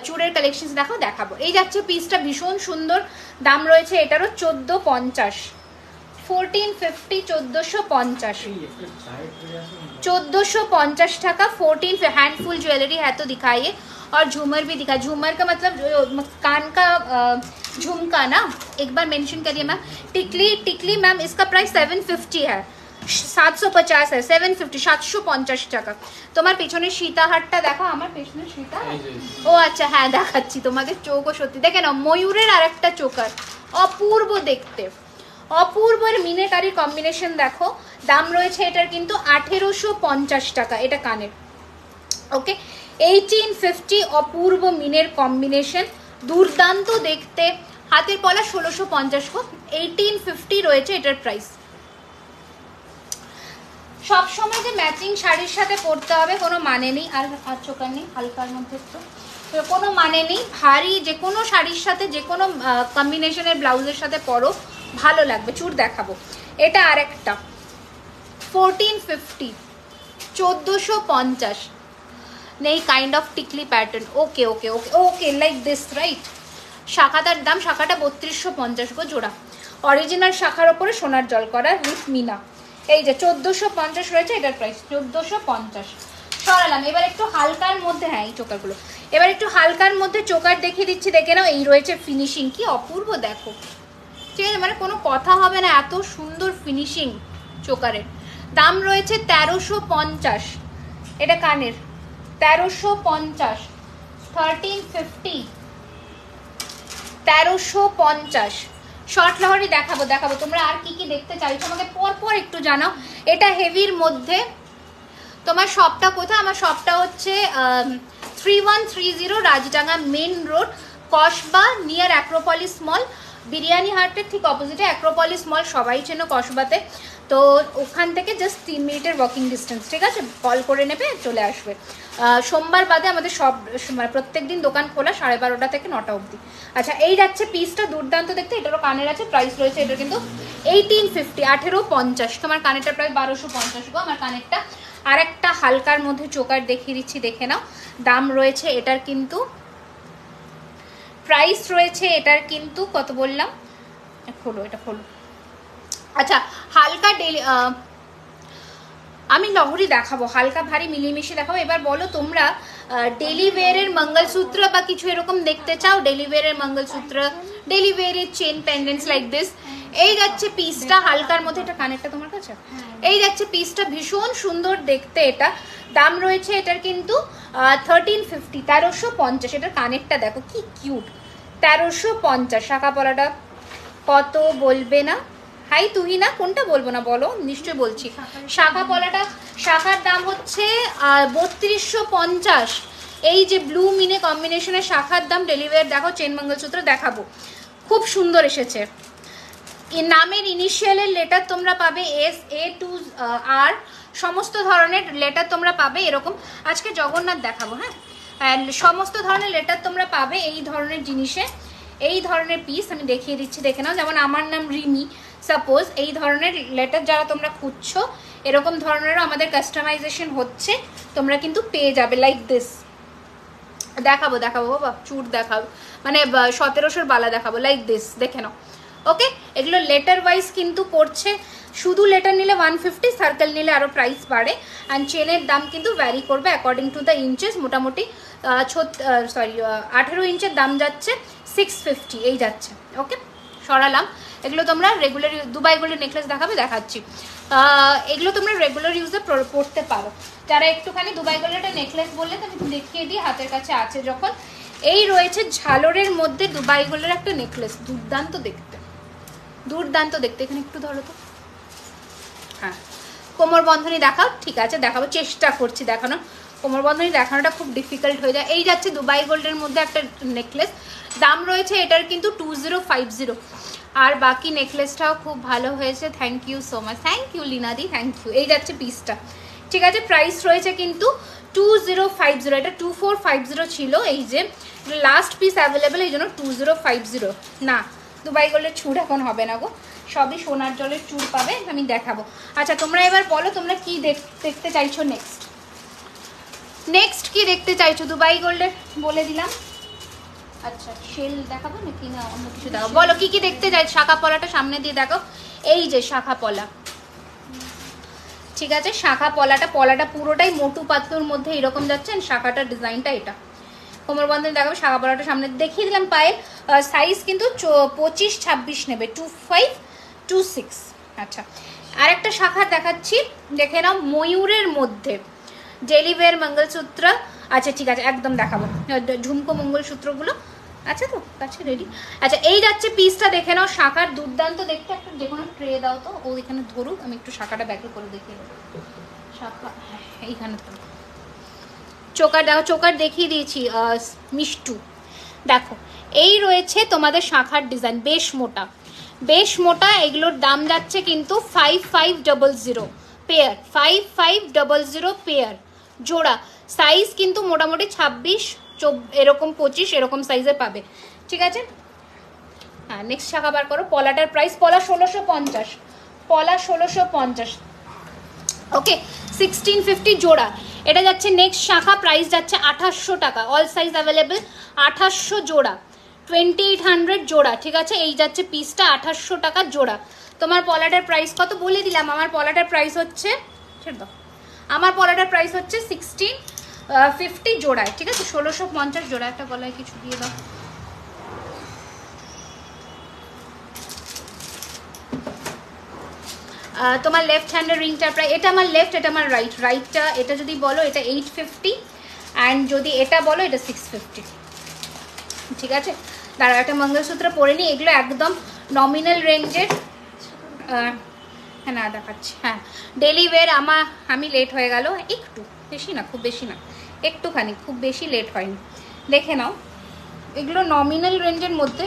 A: চুড়ের কালেকশন দেখাবো। এই যাচ্ছে পিসটা, ভীষণ সুন্দর। দাম রয়েছে এটারও 1450, 1450, 1450, 1450 টাকা, 14। हैंडफुल ज्वेलरी है तो दिखाइए, और झूमर भी दिखा। झूमर का मतलब कान का झुमका ना, एक बार मेंशन करिए मैम। टिकली, टिकली मैम इसका प्राइस 750 है, 750 है, 750, 750 টাকা। তোমার পেছনের সীতাহারটা দেখো, আমার পেছনের সীতা, ও আচ্ছা হ্যাঁ দেখাচ্ছি তোমাকে। চোখও সত্যি দেখে নাও, ময়ূরের আর একটা চোকার, অপূর্ব দেখতে, অপূর্বের মিনেকারি কম্বিনেশন দেখো। দাম রয়েছে এটার কিন্তু 1850 টাকা, এটা কানের, ওকে। 1850, অপূর্ব মিনের কম্বিনেশন, দুর্দান্ত দেখতে। হাতের পলা 1650 গো, 1850 রয়েছে এটার প্রাইস। সব সময় যে ম্যাচিং শাড়ির সাথে পরতে হবে কোনো মানে নেই। আর চোকার নেই, হালকার মধ্যে একটু কোনো মানে নেই। ভারী যে কোনো শাড়ির সাথে যে কোনো কম্বিনেশনের ব্লাউজের সাথে পরো, ভালো লাগবে। চুড় দেখাবো, এটা আর একটা 1450, 1450। নেই কাইন্ড অফ টিকলি pattern, okay okay okay okay, like this right. শাখাটার দাম, শাখাটা 3250 গো জোড়া, অরিজিনাল শাখার ওপরে সোনার জল করা উইথ মিনা। এই যে 1450 রয়েছে এটার প্রাইস, 1450। সরালাম। এবার একটু হালকার মধ্যে, হ্যাঁ এই চোকারগুলো, এবার একটু হালকার মধ্যে চোকার দেখিয়ে দিচ্ছি, দেখে নাও। এই রয়েছে ফিনিশিং, কি অপূর্ব দেখো, ঠিক আছে, মানে কোনো কথা হবে না, এত সুন্দর ফিনিশিং চোকারের। দাম রয়েছে 1350, এটা কানের 1350, 1350, 1350। শর্ট লহরি দেখাবো দেখাবো, তোমরা আর কি কি দেখতে চাইছো আমাকে পরপর একটু জানাও। এটা হেভির মধ্যে। তোমার শপটা কোথায়? আমার শপটা হচ্ছে 3130 Rajdanga main road, Kasba, near Acropolis mall. Biryani হাটের ঠিক অপোজিটে অ্যাক্রোপলিস মল, সবাই চেনো কসবাতে। তো ওখান থেকে জাস্ট 3 মিনিটের ওয়াকিং ডিস্টেন্স, ঠিক আছে? কল করে নেবে, চলে আসবে। সোমবার বাদে আমাদের সব মানে প্রত্যেক দিন দোকান খোলা 12:30 থেকে 9টা অবধি। আচ্ছা, এই যাচ্ছে পিসটা দুর্দান্ত দেখতে, এটারও কানের আছে, প্রাইস রয়েছে এটা কিন্তু 1850, 1850। তোমার কানেরটা প্রায় 1250 গো আমার কানেরটা। আর একটা হালকার মধ্যে চোকার দেখিয়ে দিচ্ছি, দেখে নাও। দাম রয়েছে এটার কিন্তু, প্রাইস রয়েছে এটার কিন্তু কত বললাম, খোলো এটা খোলো। আচ্ছা, হালকা ডেলি আমি লহরি দেখাবো, হালকা ভারী মিলিমিশে দেখাবো। এবার বলো তোমরা ডেলি ওয়্যারের মঙ্গলসূত্র বা কিছু এরকম দেখতে চাও? ডেলি ওয়্যারের মঙ্গলসূত্র, ডেলি ওয়্যারের চেন পেন্ডেন্টস লাইক দিস। এই যাচ্ছে পিসটা হালকার মধ্যে, এটা কানেরটা তোমার কাছে। এই যাচ্ছে পিসটা, ভীষণ সুন্দর দেখতে এটা। দাম রয়েছে এটার কিন্তু 1350, 1350। এটার কানেরটা দেখো কি কিউট, 1350। শাখা পলাটা কত বলবে না? হাই তুই না, কোনটা বলবো না বলো, নিশ্চয় বলছি। শাখা পলাটা, শাখার দাম হচ্ছে 3250। এই যে ব্লু মিনে কম্বিনেশনের শাখার দাম। ডেলিভারি দেখো, চেন মঙ্গলসূত্র দেখাবো, খুব সুন্দর এসেছে। নামের ইনিশিয়ালের লেটার তোমরা পাবে SA to R, সমস্ত ধরনের লেটার তোমরা পাবে এরকম। আজকে জগন্নাথ দেখাবো, হ্যাঁ। সমস্ত ধরনের লেটার তোমরা পাবে এই ধরনের জিনিসে, এই ধরনের পিস আমি দেখিয়ে দিচ্ছি, দেখে নাও। যেমন আমার নাম রিমি, সাপোজ এই ধরনের লেটার যারা তোমরা খুঁজছো, এরকম ধরনেরও আমাদের কাস্টমাইজেশন হচ্ছে, তোমরা কিন্তু পেয়ে যাবে লাইক দিস। দেখাবো দেখাবো বাবা, চুট দেখাবো, মানে 1700 বালা দেখাবো লাইক দিস, দেখে নাও। ওকে, এগুলো লেটার ওয়াইজ কিন্তু পড়ছে। শুধু লেটার নিলে 150, সার্কেল নিলে আরও প্রাইস বাড়ে। অ্যান্ড চেনের দাম কিন্তু ভ্যারি করবে অ্যাকর্ডিং টু দ্য ইঞ্চেস। মোটামুটি 18 ইঞ্চের দাম যাচ্ছে 650, এই যাচ্ছে। ওকে, সরালাম। এগুলো তোমরা রেগুলার, দুবাই গোল্ডের নেকলেস দেখাবে, দেখাচ্ছি। এগুলো তোমরা রেগুলার ইউজে পড়তে পারো। যারা একটুখানি দুবাই গোল্ডের নেকলেস বললে তো আমি দেখিয়ে দিই, হাতের কাছে আছে যখন। এই রয়েছে ঝালরের মধ্যে দুবাই গোল্ডের একটা নেকলেস, দুর্দান্ত দেখতে, দুর্দান্ত দেখতে। এখানে একটু ধরো তো, হ্যাঁ। কোমর বন্ধনী দেখাও, ঠিক আছে দেখাবো, চেষ্টা করছি দেখানোর। কোমর বন্ধনী দেখানোটা খুব ডিফিকাল্ট হয়ে যায়। এই যাচ্ছে দুবাই গোল্ডের মধ্যে একটা নেকলেস, দাম রয়েছে এটার কিন্তু 2050। আর বাকি নেকলেসটাও খুব ভালো হয়েছে, thank you so much, thank you লিনাদি, থ্যাংক ইউ। এই যাচ্ছে পিসটা, ঠিক আছে। প্রাইস রয়েছে কিন্তু 2050, এটা 2450 ছিল। এই যে লাস্ট পিস অ্যাভেলেবেল, এই জন্য 2050। না, দুবাই গোল্ডের চুড় এখন হবে না গো, সবই সোনার জলের চুড় পাবে, আমি দেখাবো। আচ্ছা, তোমরা এবার বলো তোমরা কি দেখতে চাইছো নেক্সট, নেক্সট কি দেখতে চাইছো? দুবাই গোল্ডের বলে দিলাম। আচ্ছা, শেল দেখাবো নাকি না অন্য কিছু দেখাবো? বলো কি কি দেখতে চাই। শাখা পলাটা সামনে দিয়ে দেখো, এই যে শাখা পলা, ঠিক আছে। শাখা পলাটা পুরোটাই মোটু পাতলুর মধ্যে এরকম যাচ্ছে, শাখাটার ডিজাইনটা এটা। কোমর বন্ধনী দেখাবো, শাখা পলাটা সামনে দেখিয়ে দিলাম। পায়ের সাইজ কিন্তু 25-26 নেবে, 25-26। আচ্ছা, আর একটা শাখা দেখাচ্ছি, দেখে নাও, ময়ূরের মধ্যে ডেলিওয়ার মঙ্গলসূত্র। আচ্ছা ঠিক আছে, একদম দেখাবো ঝুমকো মঙ্গলসূত্রগুলো। আচ্ছা তো কাছে রেডি। আচ্ছা, এই যাচ্ছে পিসটা, দেখে নাও, শাখার দুর্দান্ত দেখতে। একটা যে কোনো ট্রে দাও তো, ও এখানে ধরুক, আমি একটু শাখাটা ব্যাকে করে দেখিয়ে দেবো। শাখা এইখানে তো চোকার দেখো, চোকার দেখিয়ে দিয়েছি মিষ্টু। দেখো, এই রয়েছে তোমাদের শাখার ডিজাইন, বেশ মোটা, বেশ মোটা। এগুলোর দাম যাচ্ছে কিন্তু 5500 পেয়ার, 5500 পেয়ার জোড়া। সাইজ কিন্তু মোটামুটি 26, এরকম 25 এরকম সাইজের পাবে, ঠিক আছে। হ্যাঁ, নেক্সট শাখা বার করো। পলাটার প্রাইস, পলা 1650, পলা 1650। ওকে, 1650 জোড়া। এটা যাচ্ছে নেক্সট শাখা, প্রাইস যাচ্ছে 2800 টাকা, অল সাইজ অ্যাভেলেবেল, 2800 জোড়া, 2800 জোড়া, ঠিক আছে। এই যাচ্ছে পিসটা 2800 টাকা জোড়া। তোমার পলাটার প্রাইস কত বলে দিলাম। আমার পলাটার প্রাইস হচ্ছে, ছেড়ে দাও, আমার পলাটার প্রাইস হচ্ছে 1650 জোড়ায়, ঠিক আছে। 1650 জোড়া। একটা গলায় কিছু দিয়ে দাও। তোমার লেফট হ্যান্ডের রিংটার প্রাইস, এটা আমার লেফট, এটা আমার রাইট, রাইটটা এটা যদি বলো এটা 850, অ্যান্ড যদি এটা বলো এটা 650, ঠিক আছে। দাঁড়া একটা মঙ্গলসূত্র পরে নিই। এগুলো একদম নমিনাল রেঞ্জের। হ্যাঁ না দেখাচ্ছি, হ্যাঁ ডেলি ওয়্যার। আমি লেট হয়ে গেল একটু, বেশি না, খুব বেশি না, একটুখানি, খুব বেশি লেট হয়নি। দেখে নাও, এগুলো নমিনাল রেঞ্জের মধ্যে,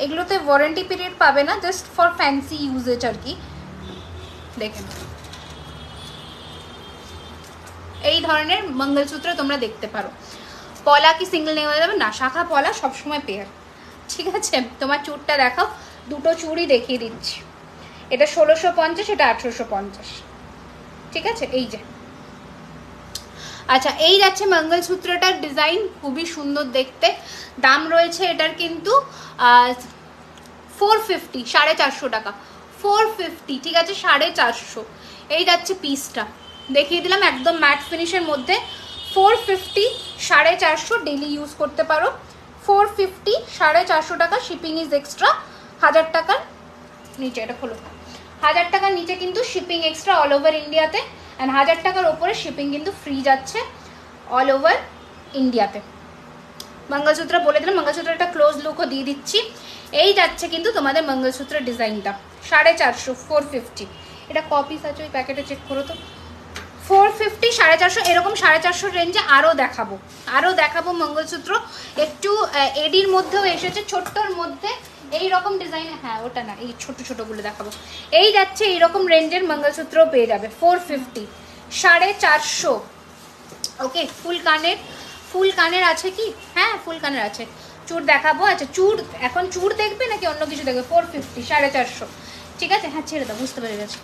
A: এগুলোতে ওয়ারেন্টি পিরিয়ড পাবে না, জাস্ট ফর ফ্যান্সি ইউজেজ আর কি। দেখে নাও, এই ধরনের মঙ্গলসূত্র তোমরা দেখতে পারো। পলা কি সিঙ্গেল নেওয়া যাবে না, শাখা পলা সবসময় পেয়ার। ঠিক আছে, তোমার চুড়টা দেখাও, দুটো চুড়ই দেখিয়ে দিচ্ছি। এটা 1650, এটা 1850। ঠিক আছে, এই যে। আচ্ছা, এই যাচ্ছে মঙ্গলসূত্রটার ডিজাইন, খুবই সুন্দর দেখতে। দাম রয়েছে এটার কিন্তু 450, 450 টাকা, 450। ঠিক আছে, 450। এই যাচ্ছে পিসটা, দেখিয়ে দিলাম একদম ম্যাট ফিনিশের মধ্যে। 450, 450, ডেলি ইউজ করতে পারো। 450, 450 টাকা। শিপিং ইজ এক্সট্রা 1000 টাকার নিচে। এটা খোলো, 1000 টাকার নিচে কিন্তু শিপিং এক্সট্রা অল ওভার ইন্ডিয়াতে, অ্যান্ড 1000 টাকার ওপরে শিপিং কিন্তু ফ্রি যাচ্ছে অল ওভার ইন্ডিয়াতে। মঙ্গলসূত্র বলে দিলাম, মঙ্গলসূত্রের একটা ক্লোজ লুকও দিয়ে দিচ্ছি। এই যাচ্ছে কিন্তু তোমাদের মঙ্গলসূত্রের ডিজাইনটা 450, 450। এটা কপিস আছে ওই প্যাকেটে, চেক করো তো। 450, 450, এরকম 450 রেঞ্জে আরও দেখাবো মঙ্গলসূত্র। একটু এডির মধ্যেও এসেছে, ছোট্টর মধ্যে এই রকম ডিজাইনে। হ্যাঁ ওটা না, এই ছোট ছোটগুলো দেখাবো। এই যাচ্ছে এইরকম রেঞ্জের মঙ্গলসূত্র পেয়ে যাবে 450, 450। ওকে, ফুল কানের আছে কি? হ্যাঁ ফুল কানের আছে। চূড় দেখাবো। আচ্ছা চূড়, এখন চূড় দেখবে নাকি অন্য কিছু দেখবে? 450, 450। ঠিক আছে, হ্যাঁ ছেড়ে দাও, বুঝতে পেরে গেছে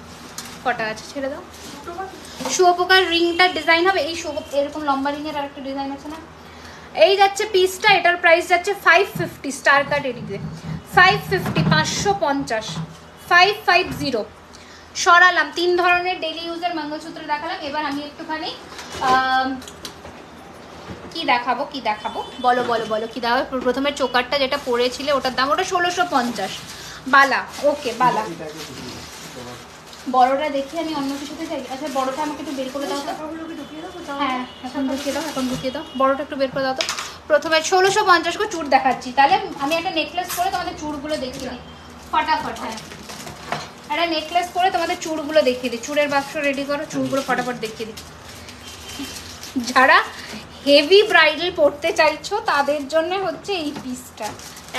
A: কটা আছে, ছেড়ে দাও। শুয়োপোকার রিংটার ডিজাইন হবে, এই এরকম লম্বা রিংয়ের আর একটা ডিজাইন আছে না। এই যাচ্ছে পিসটা, এটার প্রাইস যাচ্ছে 550, স্টার কাট এদিকে 550, 550, 550। সরালাম। 3 ধরনের ডেলি ইউজের মঙ্গলসূত্র দেখালাম। এবার আমি একটুখানি কি দেখাবো বলো কি দেখাবো? প্রথমে চোকারটা যেটা পরেছিলে ওটার দাম, ওটা 1650। বালা, ওকে বালা। বড়টা দেখি, আমি অন্য কিছুতে চাই। আচ্ছা বড়টা আমাকে একটু বের করে দাও তো। হ্যাঁ এখন ঢুকিয়ে দাও, বড়টা একটু বের করে দাও তো। প্রথমে 1650 করে চূড় দেখাচ্ছি। তাহলে আমি একটা নেকলেস করে তোমাদের চূড়গুলো দেখিয়ে দিই ফটাফট। হ্যাঁ একটা নেকলেস করে তোমাদের চূড়গুলো দেখিয়ে দিই। চূড়ের বাক্স রেডি করো, চূড়গুলো ফটাফট দেখিয়ে দিই। যারা হেভি ব্রাইডাল পরতে চাইছো তাদের জন্য হচ্ছে এই পিসটা।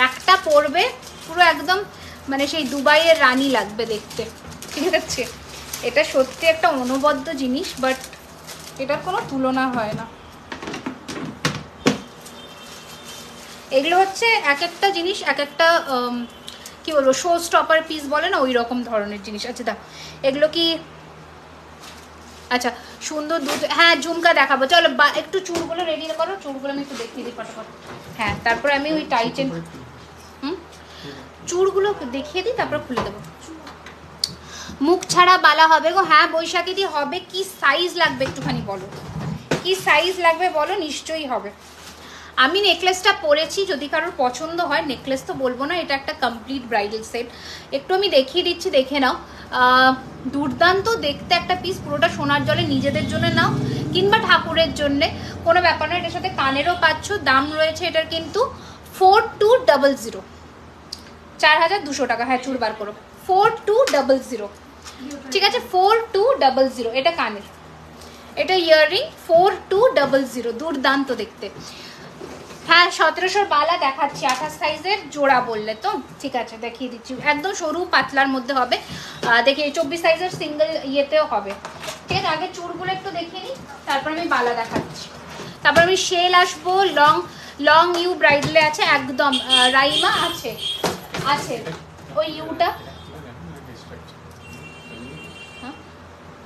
A: একটা পরবে পুরো একদম মানে সেই দুবাইয়ের রানী লাগবে দেখতে। ঠিক আছে, এটা সত্যি একটা অনবদ্য জিনিস, বাট এটার কোনো তুলনা হয় না। এগুলো হচ্ছে এক একটা জিনিস এক একটা কি বলবো, শো স্টপার পিস বলে না, ওই রকম ধরনের জিনিস। আচ্ছা দাও, এগুলো কি? আচ্ছা সুন্দর দুধ। হ্যাঁ ঝুমকা দেখাবো, চলো একটু চুড়গুলো রেডি করো, চুড়গুলো আমি একটু দেখিয়ে দিই ফটাফট। হ্যাঁ তারপরে আমি ওই টাইচেন চুড়গুলো দেখিয়ে দিই, তারপর খুলে দেবো। মুখ ছাড়া বালা হবে গো। হ্যাঁ বৈশাখী দিয়ে হবে। কি সাইজ লাগবে একটুখানি বলো, কি সাইজ লাগবে বলো, নিশ্চয়ই হবে। আমি নেকলেসটা পরেছি, যদি কারোর পছন্দ হয়। নেকলেস তো বলবো না, এটা একটা কমপ্লিট ব্রাইডাল সেট। একটু আমি দেখিয়ে দিচ্ছি, দেখে নাও। দুর্দান্ত দেখতে একটা পিস, পুরোটা সোনার জলে। নিজেদের জন্য নাও কিংবা ঠাকুরের জন্যে, কোনো ব্যাপার না। এটার সাথে কানেরও পাচ্ছ। দাম রয়েছে এটার কিন্তু 4200, 4200 টাকা। হ্যাঁ চুড় বার করো, 4200। ঠিক আছে 4200। এটা কানের, এটা ইয়াররিং 4200। দুর্দান্ত দেখতে। হ্যাঁ 1700 বালা দেখাচ্ছি, 28 সাইজের জোড়া বললে তো। ঠিক আছে দেখিয়ে দিচ্ছি, একদম সরু পাতলার মধ্যে হবে। দেখি 24 সাইজের সিঙ্গেল ইয়েতেও হবে। ঠিক আছে, আগে চুড়গুলো একটু দেখিয়ে নিই, তারপর আমি বালা দেখাচ্ছি। তারপর আমি শেল আসবো। লং ইউ ব্রাইডালে আছে একদম। রাইমা আছে ওই ইউটা।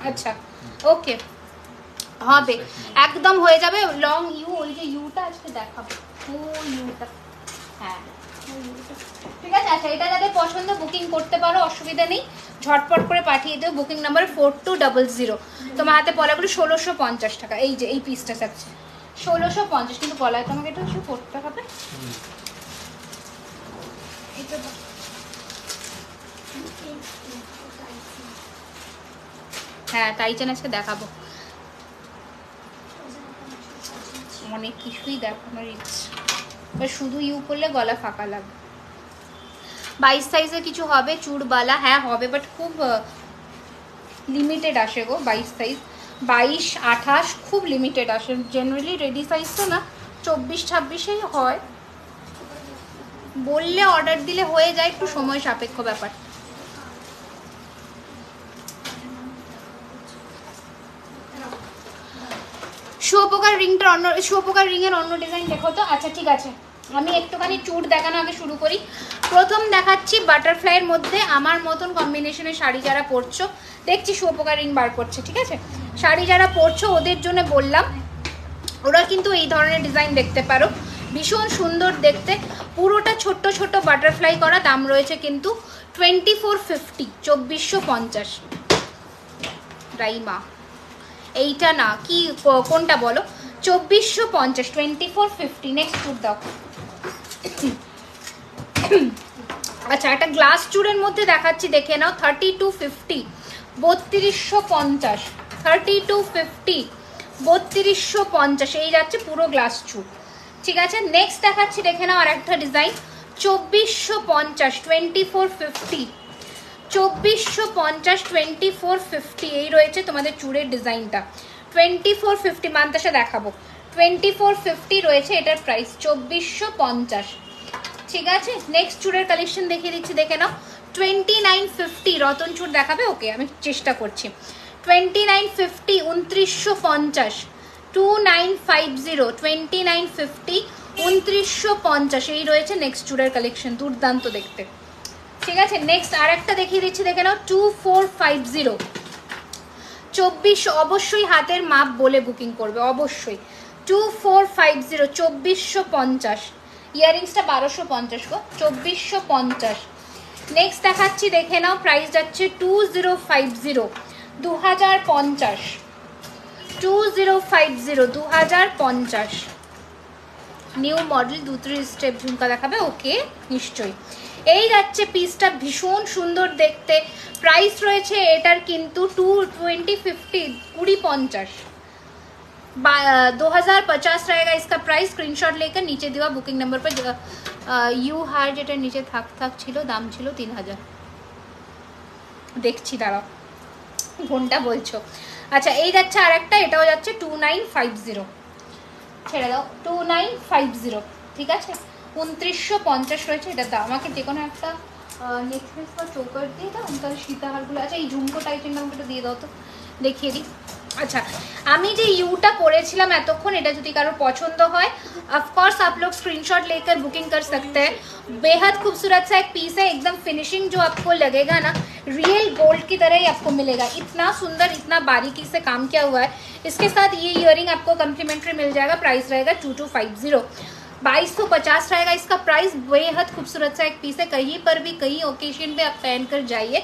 A: আচ্ছা ওকে, হবে একদম হয়ে যাবে। লং ইউ, ওই যে ইউটা আজকে দেখাবো, ওই ইউটা। হ্যাঁ ঠিক আছে। আচ্ছা এটা যাদের পছন্দ বুকিং করতে পারো, অসুবিধা নেই, ঝটপট করে পাঠিয়ে দিও। Booking number 4200। তোমার হাতে পলাগুলো 1650 টাকা। এই যে এই পিসটা থাকছে 1650, কিন্তু পলায় তোমাকে এটা একটু করতে হবে। হ্যাঁ টাইচেন আজকে দেখাবো, অনেক কিছুই দেখানোর ইচ্ছে। শুধু ইউ করলে গলা ফাঁকা লাগবে। 22 সাইজে কিছু হবে চুড়বালা? হ্যাঁ হবে, বাট খুব লিমিটেড আসে গো 22 সাইজ। 22, 28 খুব লিমিটেড আসে। জেনারেলি রেডি সাইজ তো না 24, 26-এই হয়। বললে অর্ডার দিলে হয়ে যায়, একটু সময় সাপেক্ষ ব্যাপার। শুয়োপোকার রিংটার অন্য, শুয়োপোকার রিংয়ের অন্য ডিজাইন দেখো তো। আচ্ছা ঠিক আছে, আমি একটুখানি চুট দেখানো আগে শুরু করি। প্রথম দেখাচ্ছি বাটারফ্লাইয়ের মধ্যে আমার মতন কম্বিনেশনের শাড়ি যারা পরছো, দেখছি শুয়োপোকার রিং বার করছে, ঠিক আছে? শাড়ি যারা পরছো ওদের জন্য বললাম, ওরা কিন্তু এই ধরনের ডিজাইন দেখতে পারো, ভীষণ সুন্দর দেখতে। পুরোটা ছোট্ট ছোট্ট বাটারফ্লাই করা। দাম রয়েছে কিন্তু 2450, 2450। রাইমা এইটা না, কি কোনটা বলো? 2450, 2450। নেক্সট চুড় দাও। আচ্ছা একটা গ্লাস চুড়ের মধ্যে দেখাচ্ছি, দেখে নাও। 3250, 3250, 3250, 3250। এই যাচ্ছে পুরো গ্লাস চুড়, ঠিক আছে? নেক্সট দেখাচ্ছি, দেখে নাও আর একটা ডিজাইন। 2450, 2450, 2450, 2450। এই রয়েছে তোমাদের চুড়ের ডিজাইনটা। 2450 মান্তাসা দেখাবো। 2450 রয়েছে এটার প্রাইস, 2450, ঠিক আছে? নেক্সট চুড়ের কালেকশন দেখিয়ে দিচ্ছি, দেখে নাও। 2950, রতন চুড় দেখাবে? ওকে আমি চেষ্টা করছি। 2950, 2950, 2950, 2950, 2950। এই রয়েছে নেক্সট চুড়ের কালেকশন, দুর্দান্ত দেখতে, ঠিক আছে? নেক্সট আর একটা দেখিয়ে দিচ্ছি, দেখে নাও। 2450, 24। অবশ্যই হাতের মাপ বলে বুকিং করবে, অবশ্যই। 2450, 2450। ইয়ারিংসটা 1250 গো, 2450। নেক্সট দেখাচ্ছি, দেখে নাও। প্রাইস যাচ্ছে 2050, 2050, 2050, 2050। নিউ মডেল, 2-3 স্টেপ ঝুমকা দেখাবে? ওকে নিশ্চয়ই। এই যাচ্ছে পিসটা, ভীষণ সুন্দর দেখতে। প্রাইস রয়েছে এটার কিন্তু 2050, 2050, 2050 रहेगा इसका प्राइस। स्क्रीनशॉट लेकर नीचे दिया बुकिंग नंबर पर। ইউ হার যেটা নিচে থাক ছিল, দাম ছিল 3000। দেখছি দাঁড়াও, কোনটা বলছো? আচ্ছা এই যাচ্ছে আর একটা, এটাও যাচ্ছে 2950। ছেড়ে দাও, 2950, ঠিক আছে? 2950 রয়েছে এটার দাম। আমাকে যে কোনো একটা নেকলেস বা চোকার দিয়ে দাও, তাহলে সীতাহারগুলো। আচ্ছা এই ঝুমকো টাইপের নামটা দিয়ে দাও তো, দেখিয়ে দিই। अच्छा আমি যে ইউটা পরেছিলাম এতক্ষণ, এটা যদি কারো পছন্দ হয় ऑफकोर्स आप लोग स्क्रीनशॉट लेकर बुकिंग कर सकते हैं। बेहद खूबसूरत सा एक पीस है, एकदम फिनिशिंग जो आपको लगेगा ना रियल गोल्ड की तरह ही आपको मिलेगा। इतना सुंदर, इतना बारीकी से काम किया हुआ है। इसके साथ ये इयरिंग आपको कम्प्लीमेंट्री मिल जाएगा। प्राइस रहेगा 2250, 2250 रहेगा इसका प्राइस। बेहद खूबसूरत सा एक पीस है, कहीं पर भी कहीं ओकेजन पे आप पहन कर जाइए,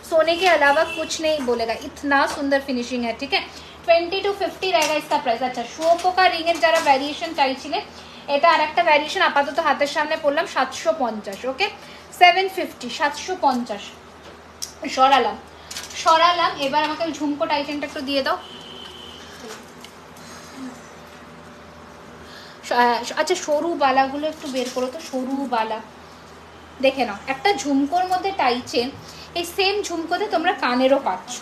A: सोने के अलावा कुछ नहीं बोलेगा, इतना सुंदर फिनिशिंग है, ठीक है? 2250 रहेगा इसका प्राइस। अच्छा শুয়োপোকা রিংয়ের যারা ভ্যারিয়েশন চাইছিলেন, এটা আর একটা ভ্যারিয়েশন আপাতত হাতের সামনে পড়লাম 750, ওকে 750, 750 সরালাম। এবার আমাকে ওই ঝুমকো টাইটেনটা একটু দিয়ে দাও। আচ্ছা সরু বালাগুলো একটু বের করো তো, সরু বালা দেখে নাও। একটা ঝুমকোর মধ্যে টাইচেন, এই সেম ঝুমকোতে তোমরা কানেরও পাচ্ছ।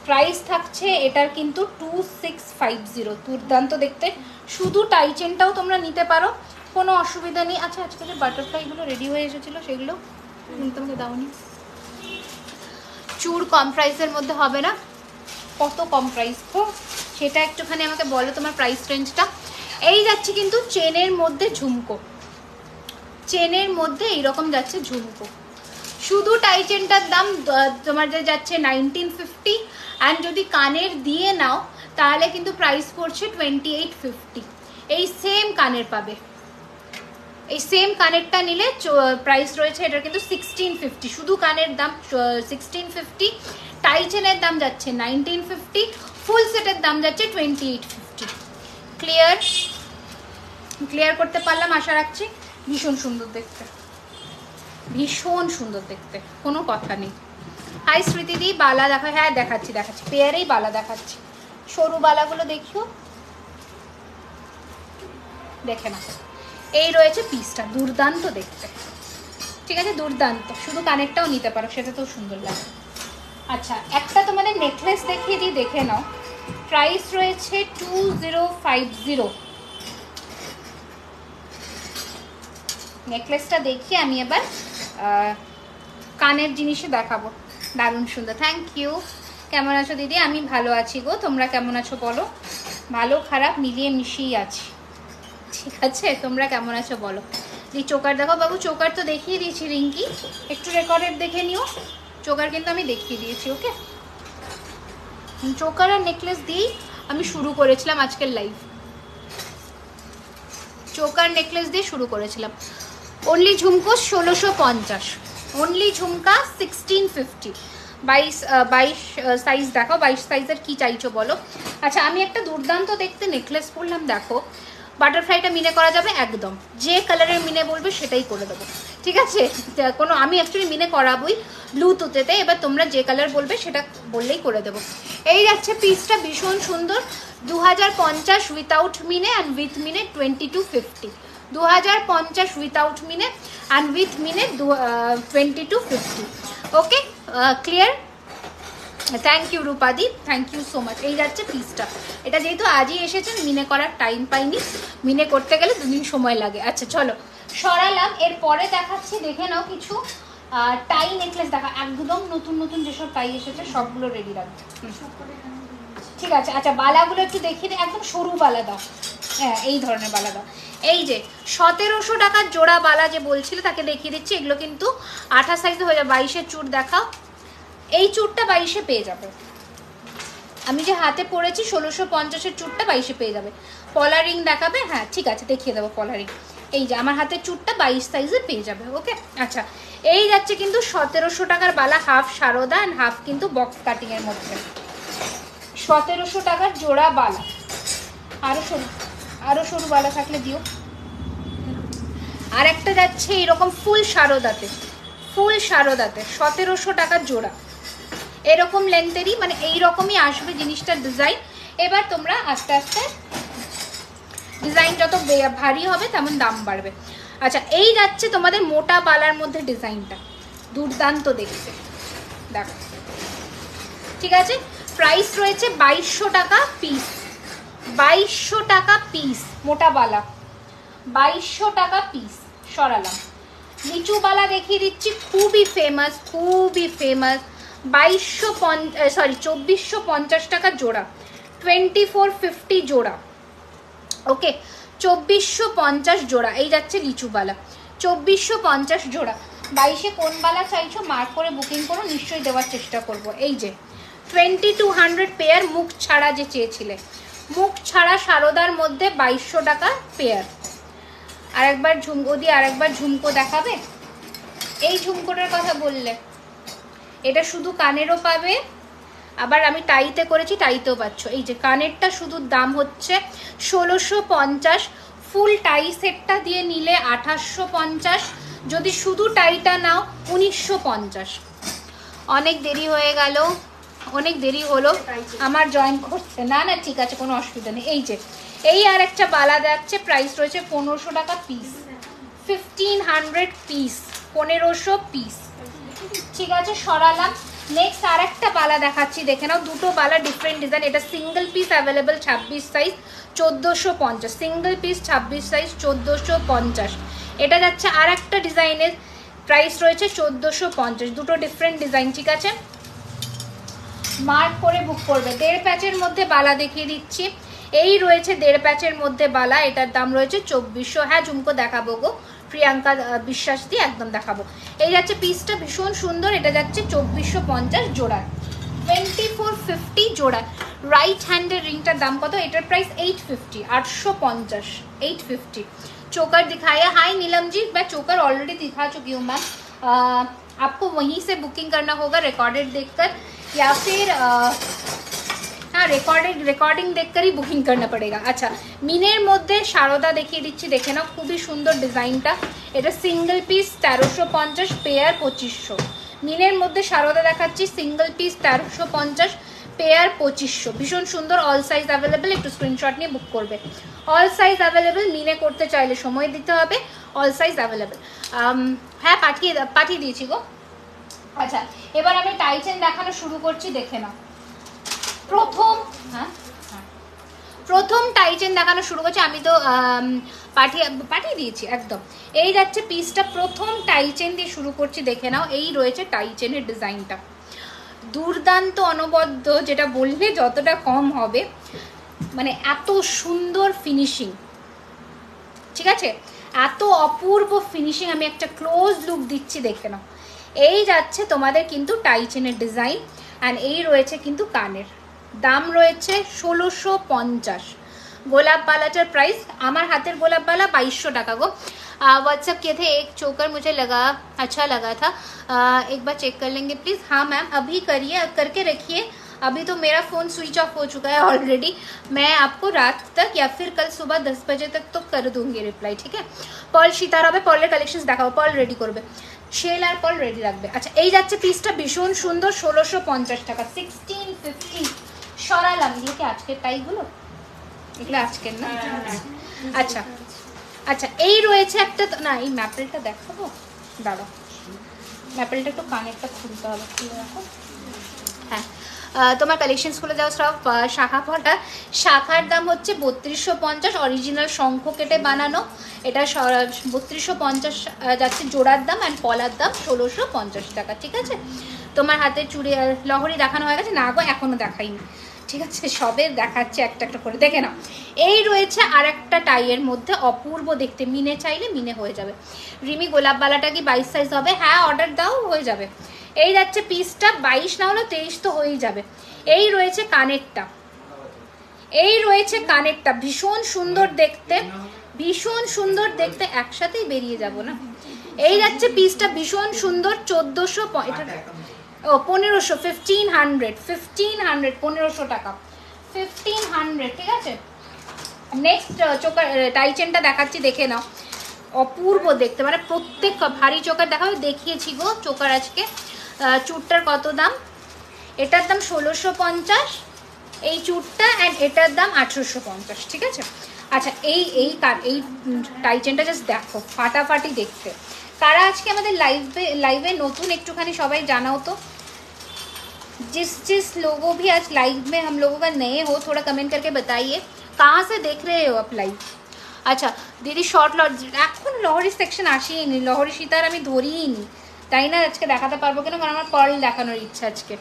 A: প্রাইস থাকছে এটার কিন্তু 2650, দুর্দান্ত দেখতে। শুধু টাইচেনটাও তোমরা নিতে পারো, কোনো অসুবিধা নেই। আচ্ছা আজকে যে বাটারফ্লাইগুলো রেডি হয়ে এসেছিলো সেগুলো তোমাকে দাওনি? চুড় কম প্রাইসের মধ্যে হবে না? কত কম প্রাইস তো সেটা একটুখানি আমাকে বলো তোমার প্রাইস রেঞ্জটা। এই যাচ্ছে কিন্তু চেনের মধ্যে ঝুমকো, চেনের মধ্যে এইরকম যাচ্ছে ঝুমকো। শুধু টাইচেনটার দাম তোমার যাচ্ছে 1950, অ্যান্ড যদি কানের দিয়ে নাও তাহলে কিন্তু প্রাইস পড়ছে 2850। এই সেম কানের পাবে, এই সেম কানেরটা নিলে প্রাইস রয়েছে এটার কিন্তু 1650। শুধু কানের দাম 1650, টাইচেনের দাম যাচ্ছে 1950, ফুল সেটের দাম যাচ্ছে 2850। ক্লিয়ার করতে পারলাম আশা রাখছি। ভীষণ সুন্দর দেখতে, ভীষণ সুন্দর দেখতে, কোনো কথা নেই। হাই স্মৃতিদি, বালা দেখা? হ্যাঁ দেখাচ্ছি, পেয়ারেই বালা দেখাচ্ছি। সরু বালাগুলো দেখিও, দেখে না। এই রয়েছে পিসটা, দুর্দান্ত দেখতে, ঠিক আছে, দুর্দান্ত। শুধু কানেরটাও নিতে পারো, সেটা তো সুন্দর লাগে। আচ্ছা, একটা তোমাদের নেকলেস দেখিয়ে দিই, দেখে নাও। প্রাইস রয়েছে 2050। নেকলেসটা দেখিয়ে আমি এবার কানের জিনিসে দেখাবো। দারুণ সুন্দর, থ্যাংক ইউ। কেমন আছো দিদি? আমি ভালো আছি গো, তোমরা কেমন আছো বলো? ভালো খারাপ মিলিয়ে মিশিয়ে আছি, ঠিক আছে। তোমরা কেমন আছো বলো? এই চোকার দেখো বাবু, চোকার তো দেখিয়ে দিয়েছি রিঙ্কি, একটু রেকর্ডেড দেখে নিও। চোকার কিন্তু আমি দেখিয়ে দিয়েছি, ওকে। চোকার আর নেকলেস দিয়েই আমি শুরু করেছিলাম আজকের লাইভ। চোকার নেকলেস দিয়ে শুরু করেছিলাম। অনলি ঝুমকো 1650, অনলি ঝুমকা 1650। 22 সাইজ দেখো, 22 সাইজের কি চাইছো বলো। আচ্ছা, আমি একটা দুর্দান্ত দেখতে নেকলেস পরলাম, দেখো। বাটারফ্লাইটা মিনে করা যাবে একদম, যে কালারের মিনে বলবে সেটাই করে দেবো, ঠিক আছে। কোনো আমি অ্যাকচুয়ালি মিনে করাবোই ব্লুটুথেতে, এবার তোমরা যে কালার বলবে সেটা বললেই করে দেবো। এই যাচ্ছে পিসটা, ভীষণ সুন্দর। 2050 উইথাউট মিনে অ্যান্ড উইথ মিনে 2250। 2050 উইথাউট মিনে অ্যান্ড উইথ মিনে 2250। Okay, clear? থ্যাংক ইউ রূপাদি, থ্যাংক ইউ সো মাচ। এই যাচ্ছে পিসটা। এটা যেহেতু আজই এসেছেন, মিনে করার টাইম পাইনি, মিনে করতে গেলে 2 দিন সময় লাগে। আচ্ছা চলো, সরালাম। এরপরে দেখাচ্ছি, দেখে নাও কিছু টাই নেকলেস দেখা, একদম নতুন নতুন যেসব টাই এসেছে সবগুলো রেডি রাখবে, ঠিক আছে। আচ্ছা, বালাগুলো একটু দেখিয়ে দিই, একদম সরু বালা দাও, হ্যাঁ এই ধরনের বালা দাও। এই যে 1700 টাকার জোড়া বালা যে বলছিল তাকে দেখিয়ে দিচ্ছি। এগুলো কিন্তু 28 সাইজে হয়ে যাবে। 22-এর চুট দেখাও, এই চুটটা 22-এ পেয়ে যাবে। আমি যে হাতে পরেছি 1650-এর চুটটা 22-এ পেয়ে যাবে। পলা রিং দেখাবে? হ্যাঁ ঠিক আছে, দেখিয়ে দেবো পলা রিং। এই যে আমার হাতের চুটটা 22 সাইজে পেয়ে যাবে, ওকে। আচ্ছা, এই যাচ্ছে কিন্তু 1700 টাকার বালা, হাফ সারদা অ্যান্ড হাফ কিন্তু বক্স কাটিংয়ের মধ্যে। 1700 টাকার জোড়া বালা। আরো সরু বালা থাকলে দিও। আর একটা যাচ্ছে এরকম ফুল সারদাতে, 1700 টাকার জোড়া। এরকম লেন্থেরই, মানে এইরকমই আসবে জিনিসটার ডিজাইন। এবার তোমরা আস্তে আস্তে ডিজাইন যত ভারী হবে তেমন দাম বাড়বে। আচ্ছা, এই যাচ্ছে তোমাদের মোটা বালার মধ্যে ডিজাইনটা, দুর্দান্ত দেখতে, দেখো, ঠিক আছে। প্রাইস রয়েছে 2200 টাকা পিস, 2200 টাকা পিস মোটা বালা, 2200 টাকা পিস। সরালাম। নিচু বালা দেখিয়ে দিচ্ছি, খুবই ফেমাস, খুবই ফেমাস। 2450 টাকা জোড়া, 2450 জোড়া, ওকে। 2450 জোড়া। এই যাচ্ছে লিচু বালা, 2450 জোড়া। 22-এ কোন বালা চাইছো মার্ক করে বুকিং করো, নিশ্চয়ই দেওয়ার চেষ্টা করব। এই যে 2200 পেয়ার, মুখ ছাড়া যে চেয়েছিলে, মুখ ছাড়া সারদার মধ্যে 2200 টাকা পেয়ার। আরেকবার ঝুমকো দিয়ে আরেকবার ঝুমকো দেখাবে? এই ঝুমকোটার কথা বললে, এটা শুধু কানেরও পাবে, আবার আমি টাইতে করেছি, টাইতেও পাচ্ছ। এই যে কানেরটা শুধু দাম হচ্ছে 1650, ফুল টাই সেটটা দিয়ে নিলে 2850, যদি শুধু টাইটা নাও 1950। অনেক দেরি হয়ে গেল, অনেক দেরি হলো আমার জয়েন করতে। না না ঠিক আছে, কোনো অসুবিধা নেই। এই যে এই আর একটা বালা যাচ্ছে, প্রাইস রয়েছে 1500 টাকা পিস, 1500 পিস, 1500 পিস, ঠিক আছে। সরালাম। নেক্সট আর একটা বালা দেখাচ্ছি, দেখে নাও। দুটো বালা ডিফারেন্ট ডিজাইন। এটা single piece available 26 size 1450, single piece 26 size 1450। এটা যাচ্ছে আর একটা ডিজাইনের, প্রাইস রয়েছে 1450। দুটো ডিফারেন্ট ডিজাইন, ঠিক আছে। মার্ক করে বুক করবে। 1.5 প্যাচের মধ্যে বালা দেখিয়ে দিচ্ছি। এই রয়েছে 1.5 প্যাচের মধ্যে বালা, এটার দাম রয়েছে 2400। হ্যাঁ ঝুমকো দেখাবো গো, প্রিয়াঙ্কা বিশ্বাস দিয়ে একদম দেখাবো। এই যাচ্ছে পিসটা, ভীষণ সুন্দর। এটা যাচ্ছে 2450 জোড়া, 2450 জোড়া। রাইট হ্যান্ডের রিংটার দাম কত? এটার প্রাইস 850, 850, 850। चोकर दिखाया। हाय नीलम जी, मैं चोकर ऑलरेडी दिखा चुकी हूँ मैम। आपको वहीं से बुकिंग करना होगा रिकॉर्डेड देखकर, या फिर हाँ रिकॉर्डिंग देखकर ही बुकिंग करना पड़ेगा। अच्छा, মিনের মধ্যে সারদা দেখিয়ে দিচ্ছি, দেখে নাও, খুবই সুন্দর ডিজাইনটা। এটা সিঙ্গেল পিস 1350, পেয়ার 2500। মিনের মধ্যে সারদা দেখাচ্ছি, সিঙ্গেল পিস 1350, পেয়ার 2500, ভীষণ সুন্দর, অল সাইজ অ্যাভেলেবেল, একটু স্ক্রিনশট নিয়ে বুক করবে। অল সাইজ অ্যাভেলেবেল, মিনে করতে চাইলে সময় দিতে হবে, অল সাইজ অ্যাভেলেবেল। হ্যাঁ পাঠিয়ে দিয়েছি গো। আচ্ছা এবার আমি টাই চেন দেখানো শুরু করছি, দেখে নাও। প্রথম টাই চেন দেখানো শুরু করছি, আমি তো পাঠিয়ে দিয়েছি একদম। এই যাচ্ছে পিসটা, প্রথম টাই চেন দিয়ে শুরু করছি, দেখে নাও। এই রয়েছে টাই চেনের ডিজাইনটা, দুর্দান্ত অনবদ্য, যেটা বললে যতটা কম হবে, মানে এত সুন্দর ফিনিশিং, ঠিক আছে, এত অপূর্ব ফিনিশিং। আমি একটা ক্লোজ লুক দিচ্ছি, দেখে নাও। এই যাচ্ছে তোমাদের কিন্তু টাই চেনের ডিজাইন, অ্যান্ড এই রয়েছে কিন্তু কানের। দাম রয়েছে 1650। গোলাপ বালাটার প্রাইস, আমার হাতের গোলাপ বালা 2200 টাকা গো। व्हाट्सएप किए थे, एक चोकर मुझे लगा अच्छा लगा था, एक बार चेक कर लेंगे प्लीज़। हाँ मैम अभी करिए, करके रखिए, अभी तो मेरा फ़ोन स्विच ऑफ हो चुका है ऑलरेडी। मैं आपको रात तक या फिर कल सुबह 10 बजे तक तो कर दूंगी रिप्लाई, ठीक है। पर्ल सीतार হবে, पर्लेর কালেকশনস দেখাবো, पर्ल রেডি করবে, শেল আর पर्ल রেডি রাখবে। আচ্ছা এই যাচ্ছে পিসটা, ভীষণ সুন্দর, 1650 টাকা, 1650। সরালাম দিয়ে কি আজকের টাইগুলো, এগুলো আজকের না। আচ্ছা আচ্ছা এই রয়েছে একটা, না এই ম্যাপেলটা দেখাবো, দাঁড়াও ম্যাপেলটা একটু কানেরটা খুলতে হবে, খুলে রাখো। হ্যাঁ তোমার কালেকশনস খুলে যাও সব। শাখা পটা, শাখার দাম হচ্ছে 3250, অরিজিনাল শঙ্খ কেটে বানানো, এটা 3250 যাচ্ছে জোড়ার দাম, অ্যান্ড পলার দাম 1650 টাকা, ঠিক আছে। তোমার হাতে চুড়ি লহরি দেখানো হয়ে গেছে? না গো এখনো দেখাইনি, ঠিক আছে, সবে দেখাচ্ছে একটা একটা করে, দেখে নাও। এই রয়েছে আর একটা টাইয়ের মধ্যে, অপূর্ব দেখতে, মিনে চাইলে মিনে হয়ে যাবে। রিমি গোলাপবালাটা কি 22 সাইজ হবে? হ্যাঁ অর্ডার দাও, হয়ে যাবে। এই যাচ্ছে পিসটা, 22 না হলেও 23 তো হয়েই যাবে। এই রয়েছে কানেরটা, এই রয়েছে কানেরটা, ভীষণ সুন্দর দেখতে, ভীষণ সুন্দর দেখতে, একসাথেই বেরিয়ে যাব না। এই যাচ্ছে পিসটা, ভীষণ সুন্দর, 1400, ও 1500, 1500, 1500 টাকা, 1500, ঠিক আছে। নেক্সট চোকার টাই চেনটা দেখাচ্ছি, দেখে নাও, অপূর্ব দেখতে, মানে প্রত্যেক ভারী চোকার দেখাবে, দেখিয়েছি গো চোকার আজকে। চুটটার কত দাম? এটার দাম 1650 এই চুটটা, অ্যান্ড এটার দাম 1850, ঠিক আছে। আচ্ছা এই এই টাই চেনটা জাস্ট দেখো, ফাটাফাটি দেখতে। কারা আজকে আমাদের লাইভে নতুন একটুখানি সবাই জানাও তো, जिस लोगों भी आज लाइव में हम लोगों का नए हो, थोड़ा कमेंट करके बताइए कहाँ से देख रहे हो आप लाइव। আচ্ছা দিদি শর্ট এখন লহরি সেকশন আসেনি, লহরি সীতার আমি ধরিই নি, তাই না আজকে দেখাতে পারবো কেন, কারণ আমার পার্ল দেখানোর ইচ্ছা আজকে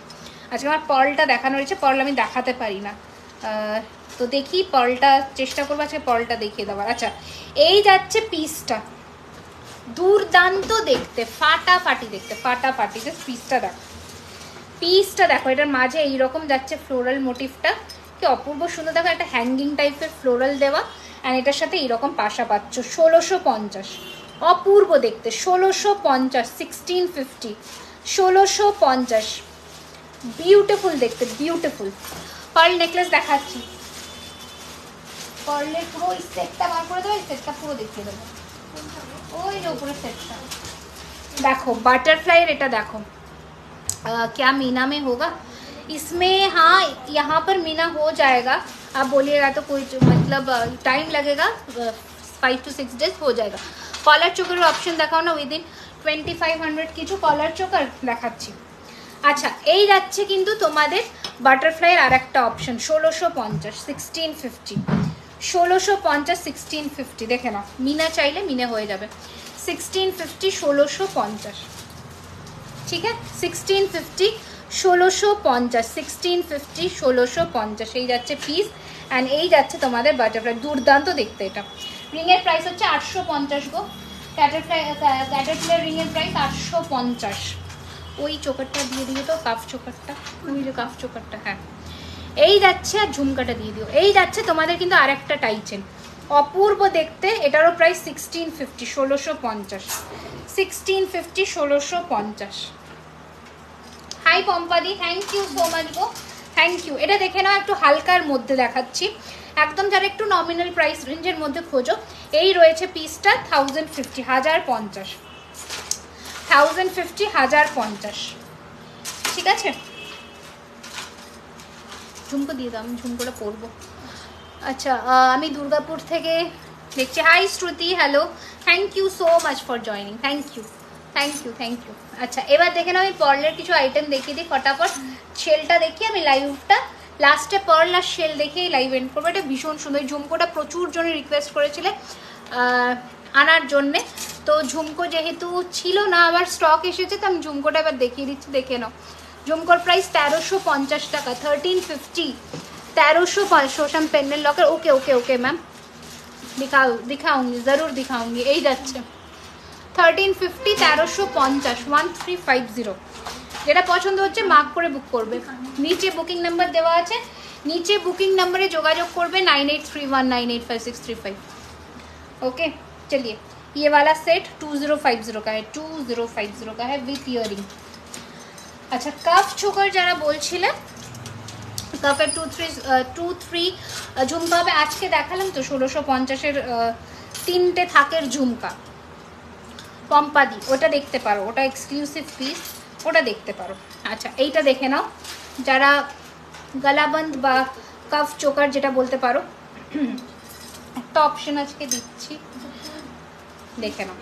A: আমার পার্লটা দেখানোর ইচ্ছে, পার্ল আমি দেখাতে পারি না, তো দেখি পার্লটা চেষ্টা করবো আজকে পার্লটা দেখিয়ে দেওয়ার। আচ্ছা এই যাচ্ছে পিসটা, দুর্দান্ত দেখতে, ফাটাফাটি দেখতে, ফাটাফাটি, জাস্ট পিসটা দেখো, এটার মাঝে এইরকম যাচ্ছে ফ্লোরাল মোটিভটা, কি অপূর্ব সুন্দর, দেখো একটা হ্যাঙ্গিং টাইপের ফ্লোরাল দেওয়া, অ্যান্ড এটার সাথে এইরকম পাশা পাচ্ছ, 1650, অপূর্ব দেখতে, 1650, 1650, 1650, বিউটিফুল দেখতে, বিউটিফুল। পার্ল নেকলেস দেখাচ্ছি, পার্লের পুরো ওই সেটটা বার করে দেবো, এই সেটটা পুরো দেখিয়ে দেবো, ওই যে উপরের সেটটা দেখো, বাটারফ্লাইয়ের এটা দেখো, क्या मीना में होगा इसमें? हाँ यहाँ पर मीना हो जाएगा, आप बोलिएगा तो कोई मतलब टाइम लगेगा, 5 to 6 days हो जाएगा। कॉलर चोकर ऑप्शन देखाओ ना, উইদিন 2500 কিছু কলার চোকার দেখাচ্ছি। আচ্ছা এই যাচ্ছে কিন্তু তোমাদের বাটারফ্লাইয়ের আর একটা অপশন, 1650, 1650, 1650, 1650, দেখে নাও, মিনা চাইলে মিনে হয়ে যাবে, 1650, 1650, ঠিক আছে, 1650, 1650, 1650, 1650, এই যাচ্ছে পিস, অ্যান্ড এই যাচ্ছে তোমাদের বাটারফ্লাই, দুর্দান্ত দেখতে। এটা রিংয়ের প্রাইস হচ্ছে 850 গো, ক্যাটারপিলার রিংয়ের প্রাইস 850। ওই চোকারটা দিয়ে দিও তো, কাফ চোকারটা, ওই যে কাফ চোকারটা, হ্যাঁ এই যাচ্ছে, আর ঝুমকাটা দিয়ে দিও। এই যাচ্ছে তোমাদের কিন্তু আর একটা টাই চেন, অপূর্ব দেখতে, এটারও প্রাইস 1650, 1650, 1650, 1650। হাই পম্পাদি, থ্যাংক ইউ সো মাচ গো, থ্যাংক ইউ। এটা দেখে নাও, একটু হালকার মধ্যে দেখাচ্ছি, একদম যারা একটু নমিনাল প্রাইস রেঞ্জের মধ্যে খোঁজো, এই রয়েছে পিসটা 1050, 1050, 1050, 1050, ঠিক আছে। ঝুমকো দিয়ে দাও, আমি ঝুমকোটা পরবো। আচ্ছা আমি দুর্গাপুর থেকে দেখছি। Hi Shruti, hello, thank you so much for joining, thank you thank you thank you. আচ্ছা এবার দেখে নাও আমি পার্লের কিছু আইটেম দেখিয়ে দিই ফটাফট। শেলটা দেখি আমি লাইভটা লাস্টে পার্ল আর শেল দেখেই লাইভ এন্ড করবো। এটা ভীষণ সুন্দর, ঝুমকোটা প্রচুর জনে রিকোয়েস্ট করেছিলে আনার জন্যে, তো ঝুমকো যেহেতু ছিল না আবার স্টক এসেছে, তো আমি ঝুমকোটা এবার দেখিয়ে দিচ্ছি, দেখে নাও। ঝুমকোর প্রাইস 1350 টাকা, 1350, 1350। शोशम pendant locker, okay okay okay ma'am, दिखाऊंगी ज़रूर दिखाऊंगी। यही যাচ্ছে 1350, 1350, 1350। যেটা পছন্দ হচ্ছে মার্ক করে বুক করবে, নিচে বুকিং নাম্বার দেওয়া আছে, নিচে বুকিং नंबरे যোগাযোগ করবে 9831985635। ओके चलिए, ये वाला सेट 2050 का है, 2050 का है विथ ईयरिंग। अच्छा কাফ চোকার যারা বলছিলেন, কাফের 2-3 ঝুমকা হবে। আজকে দেখালাম তো 1650-এর 3টে থাকের ঝুমকা পম্পাদি, ওটা দেখতে পারো, ওটা এক্সক্লুসিভ পিস, ওটা দেখতে পারো। আচ্ছা এইটা দেখে নাও, যারা গলাবন্ধ বা কাফ চোকার যেটা বলতে পারো, একটা অপশন আজকে দিচ্ছি, দেখে নাও,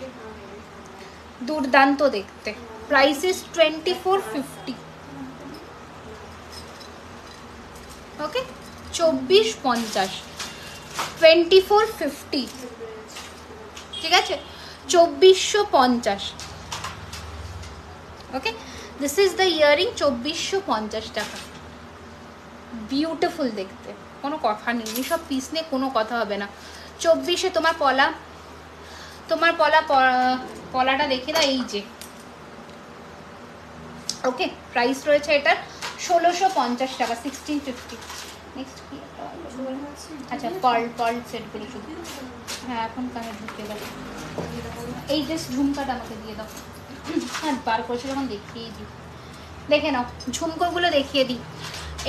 A: দুর্দান্ত দেখতে। Price is 2450। ওকে 2450, 2450, ঠিক আছে 2450। Okay this is the earring, 2450 টাকা। বিউটিফুল দেখতে, কোনো কথা নেই, এইসব পিস নিয়ে কোনো কথা হবে না। 24-এ তোমার পলা, তোমার পলাটা দেখে দাও, এই যে। ওকে প্রাইস রয়েছে এটার 1650 টাকা, 1650। নেক্সট কি আচ্ছা পার্ল সেটগুলো শুধু, হ্যাঁ এখন কানে ঢুকে দাও, এই জাস্ট ঝুমকাটা আমাকে দিয়ে দাও, হ্যাঁ বার করেছে যখন দেখিয়ে দিই, দেখে নাও ঝুমকোগুলো দেখিয়ে দিই।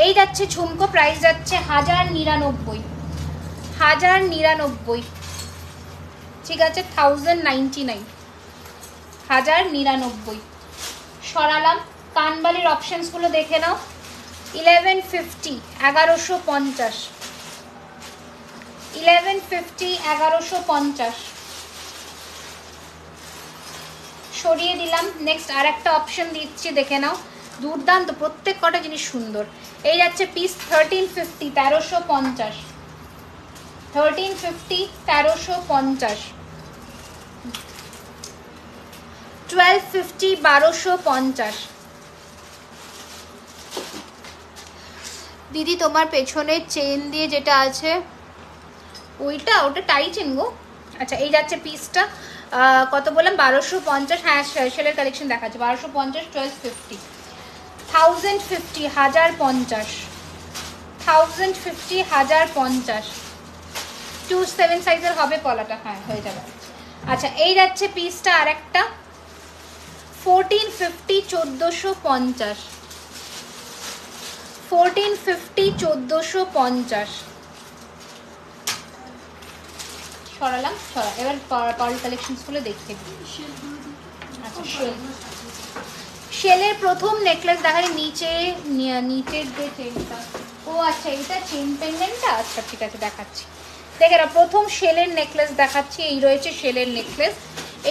A: এই যাচ্ছে ঝুমকো, প্রাইস যাচ্ছে 1099, 1099, ঠিক আছে 1099, 1099 সরালাম। কানবালির অপশনসগুলো দেখে নাও, 1150, 1150, 1150, 1150 সরিয়ে দিলাম। নেক্সট আর একটা অপশন দিচ্ছি, দেখে নাও, দুর্দান্ত, প্রত্যেক কটা জিনিস সুন্দর। এই যাচ্ছে পিস 1350, 1350, 1350, 1350, 1250, 1250। দিদি তোমার পেছনে চেন দিয়ে যেটা আছে ওইটা, ওটা টাই চেন গো। আচ্ছা এই যাচ্ছে পিসটা, কত বললাম 1250, হ্যাঁ শেলের কালেকশন দেখাচ্ছে 1250, 1250, 1050, 1050, 1050, 1050, 27 সাইজের হবে পলাটা, হ্যাঁ হয়ে যাবে। আচ্ছা এই যাচ্ছে পিসটা আর একটা 1450, 1450, 1450, 1450 সরালাম, সরা। এবার পার্ল কালেকশনসগুলো দেখতে দিই। আচ্ছা শেলের প্রথম নেকলেস দেখাই, নিচের যে চেনটা, ও আচ্ছা এটা চেন পেন্ডেন্টটা, আচ্ছা ঠিক আছে দেখাচ্ছি। দেখে না, প্রথম শেলের নেকলেস দেখাচ্ছি, এই রয়েছে শেলের নেকলেস,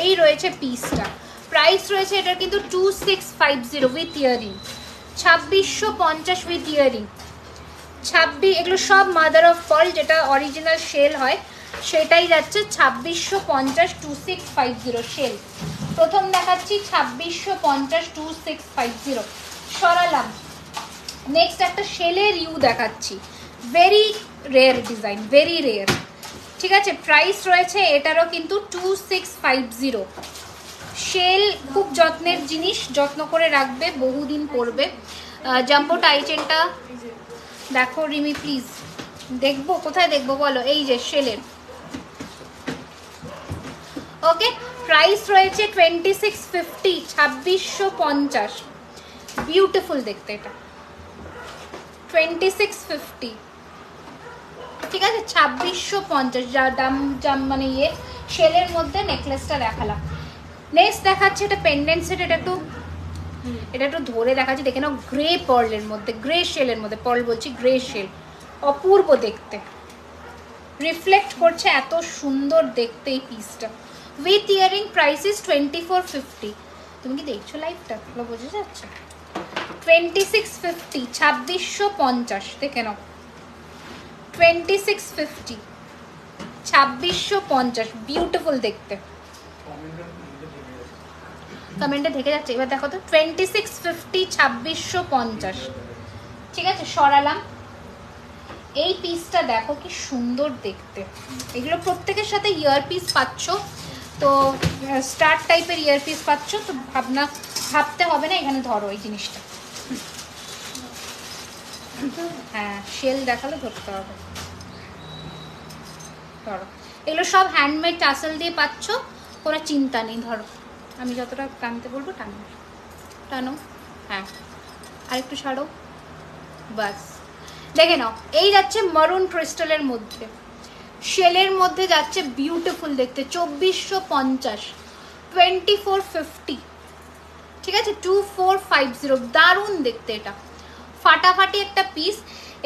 A: এই রয়েছে পিসটা। প্রাইস রয়েছে এটার কিন্তু 2650 উইথ ইয়ারিং, 2650 উইথ ইয়ারিং, 26। এগুলো সব মাদার অফ পার্ল, যেটা অরিজিনাল শেল হয় সেটাই যাচ্ছে 2650, 2650 শেল। প্রথম দেখাচ্ছি 2650, 2650 সরালাম। নেক্সট একটা শেলের ইউ দেখাচ্ছি, very rare design, very rare, ঠিক আছে। প্রাইস রয়েছে এটারও কিন্তু 2650। শেল খুব যত্নের জিনিস, যত্ন করে রাখবে, বহুদিন পরবে। জাম্বো টাই চেনটা দেখো রিমি প্লিজ, দেখবো কোথায় দেখবো বলো, এই যে শেলের। ওকে প্রাইস রয়েছে 2650, 2650, বিউটিফুল দেখতে এটা, 2650, ঠিক আছে 2650 যা দাম মানে ইয়ে শেলের মধ্যে নেকলেসটা দেখালাম। নেক্সট দেখাচ্ছে এটা পেন্ডেন্ট সেট, এটা একটু এটা একটু ধরে দেখাচ্ছি, দেখে নাও। গ্রে পার্লের মধ্যে, গ্রে শেলের মধ্যে, পার্ল বলছি, গ্রে শেল, অপূর্ব দেখতে, রিফ্লেক্ট করছে, এত সুন্দর দেখতে এই পিসটা। With earring, price is 2450। তুমি কি দেখছো লাইভটা? পুরো বোঝা যাচ্ছে। 2650, 2650, দেখে নাও। 2650, 2650, বিউটিফুল দেখতে। কমেন্টে দেখে যাচ্ছে, এবার দেখো তো। 2650, 2650, ঠিক আছে। সরালাম। এই পিসটা দেখো কি সুন্দর দেখতে। এগুলো প্রত্যেকের সাথে ইয়ারপিস পাচ্ছ, তো স্টার টাইপের ইয়ারপিস পাচ্ছ, তো ভাবতে হবে না। এখানে ধরো এই জিনিসটা, হ্যাঁ শেল দেখালে ধরতে হবে। ধরো, এগুলো সব হ্যান্ডমেড টাসেল দিয়ে পাচ্ছ, কোনো চিন্তা নেই। ধরো, আমি যতটা টানতে বলবো টানো, টানো, হ্যাঁ আরেকটু ছাড়ো, বাস। দেখে নাও, এই যাচ্ছে মারুন ক্রিস্টালের মধ্যে, শেলের মধ্যে যাচ্ছে, বিউটিফুল দেখতে। 2450, 2450, ঠিক আছে। 2450, দারুণ দেখতে, এটা ফাটাফাটি একটা পিস।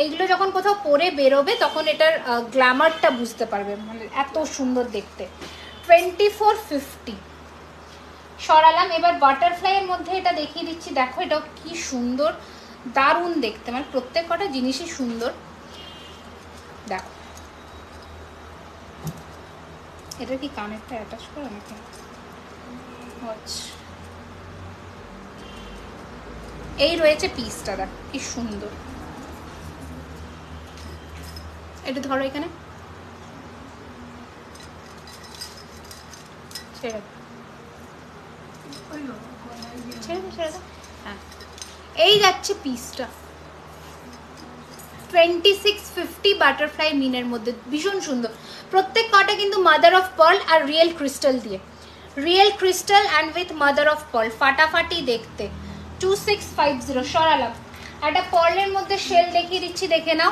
A: এইগুলো যখন কোথাও পরে বেরোবে তখন এটার গ্ল্যামারটা বুঝতে পারবে, মানে এত সুন্দর দেখতে। 2450, সরালাম। এবার বাটারফ্লাইয়ের মধ্যে এটা দেখিয়ে দিচ্ছি, দেখো এটাও কি সুন্দর, দারুণ দেখতে, মানে প্রত্যেক কটা জিনিসই সুন্দর। দেখো, এটা কি কানেরটা অ্যাটাচ করে নাকি? আচ্ছা, এই রয়েছে পিসটা, দেখো কি সুন্দর। এটা ধরো এখানে, ছেড়ে দাও, হ্যাঁ। এই যাচ্ছে পিসটা 2650 বাটারফ্লাই মিনের মধ্যে, ভীষণ সুন্দর। প্রত্যেক কটা কিন্তু মাদার অফ পার্ল আর রিয়েল ক্রিস্টাল দিয়ে, real crystal and with mother of pearl, ফাটাফাটি দেখতে। 2650, সরালাম। একটা পার্লের মধ্যে শেল দেখিয়ে দিচ্ছি, দেখে নাও,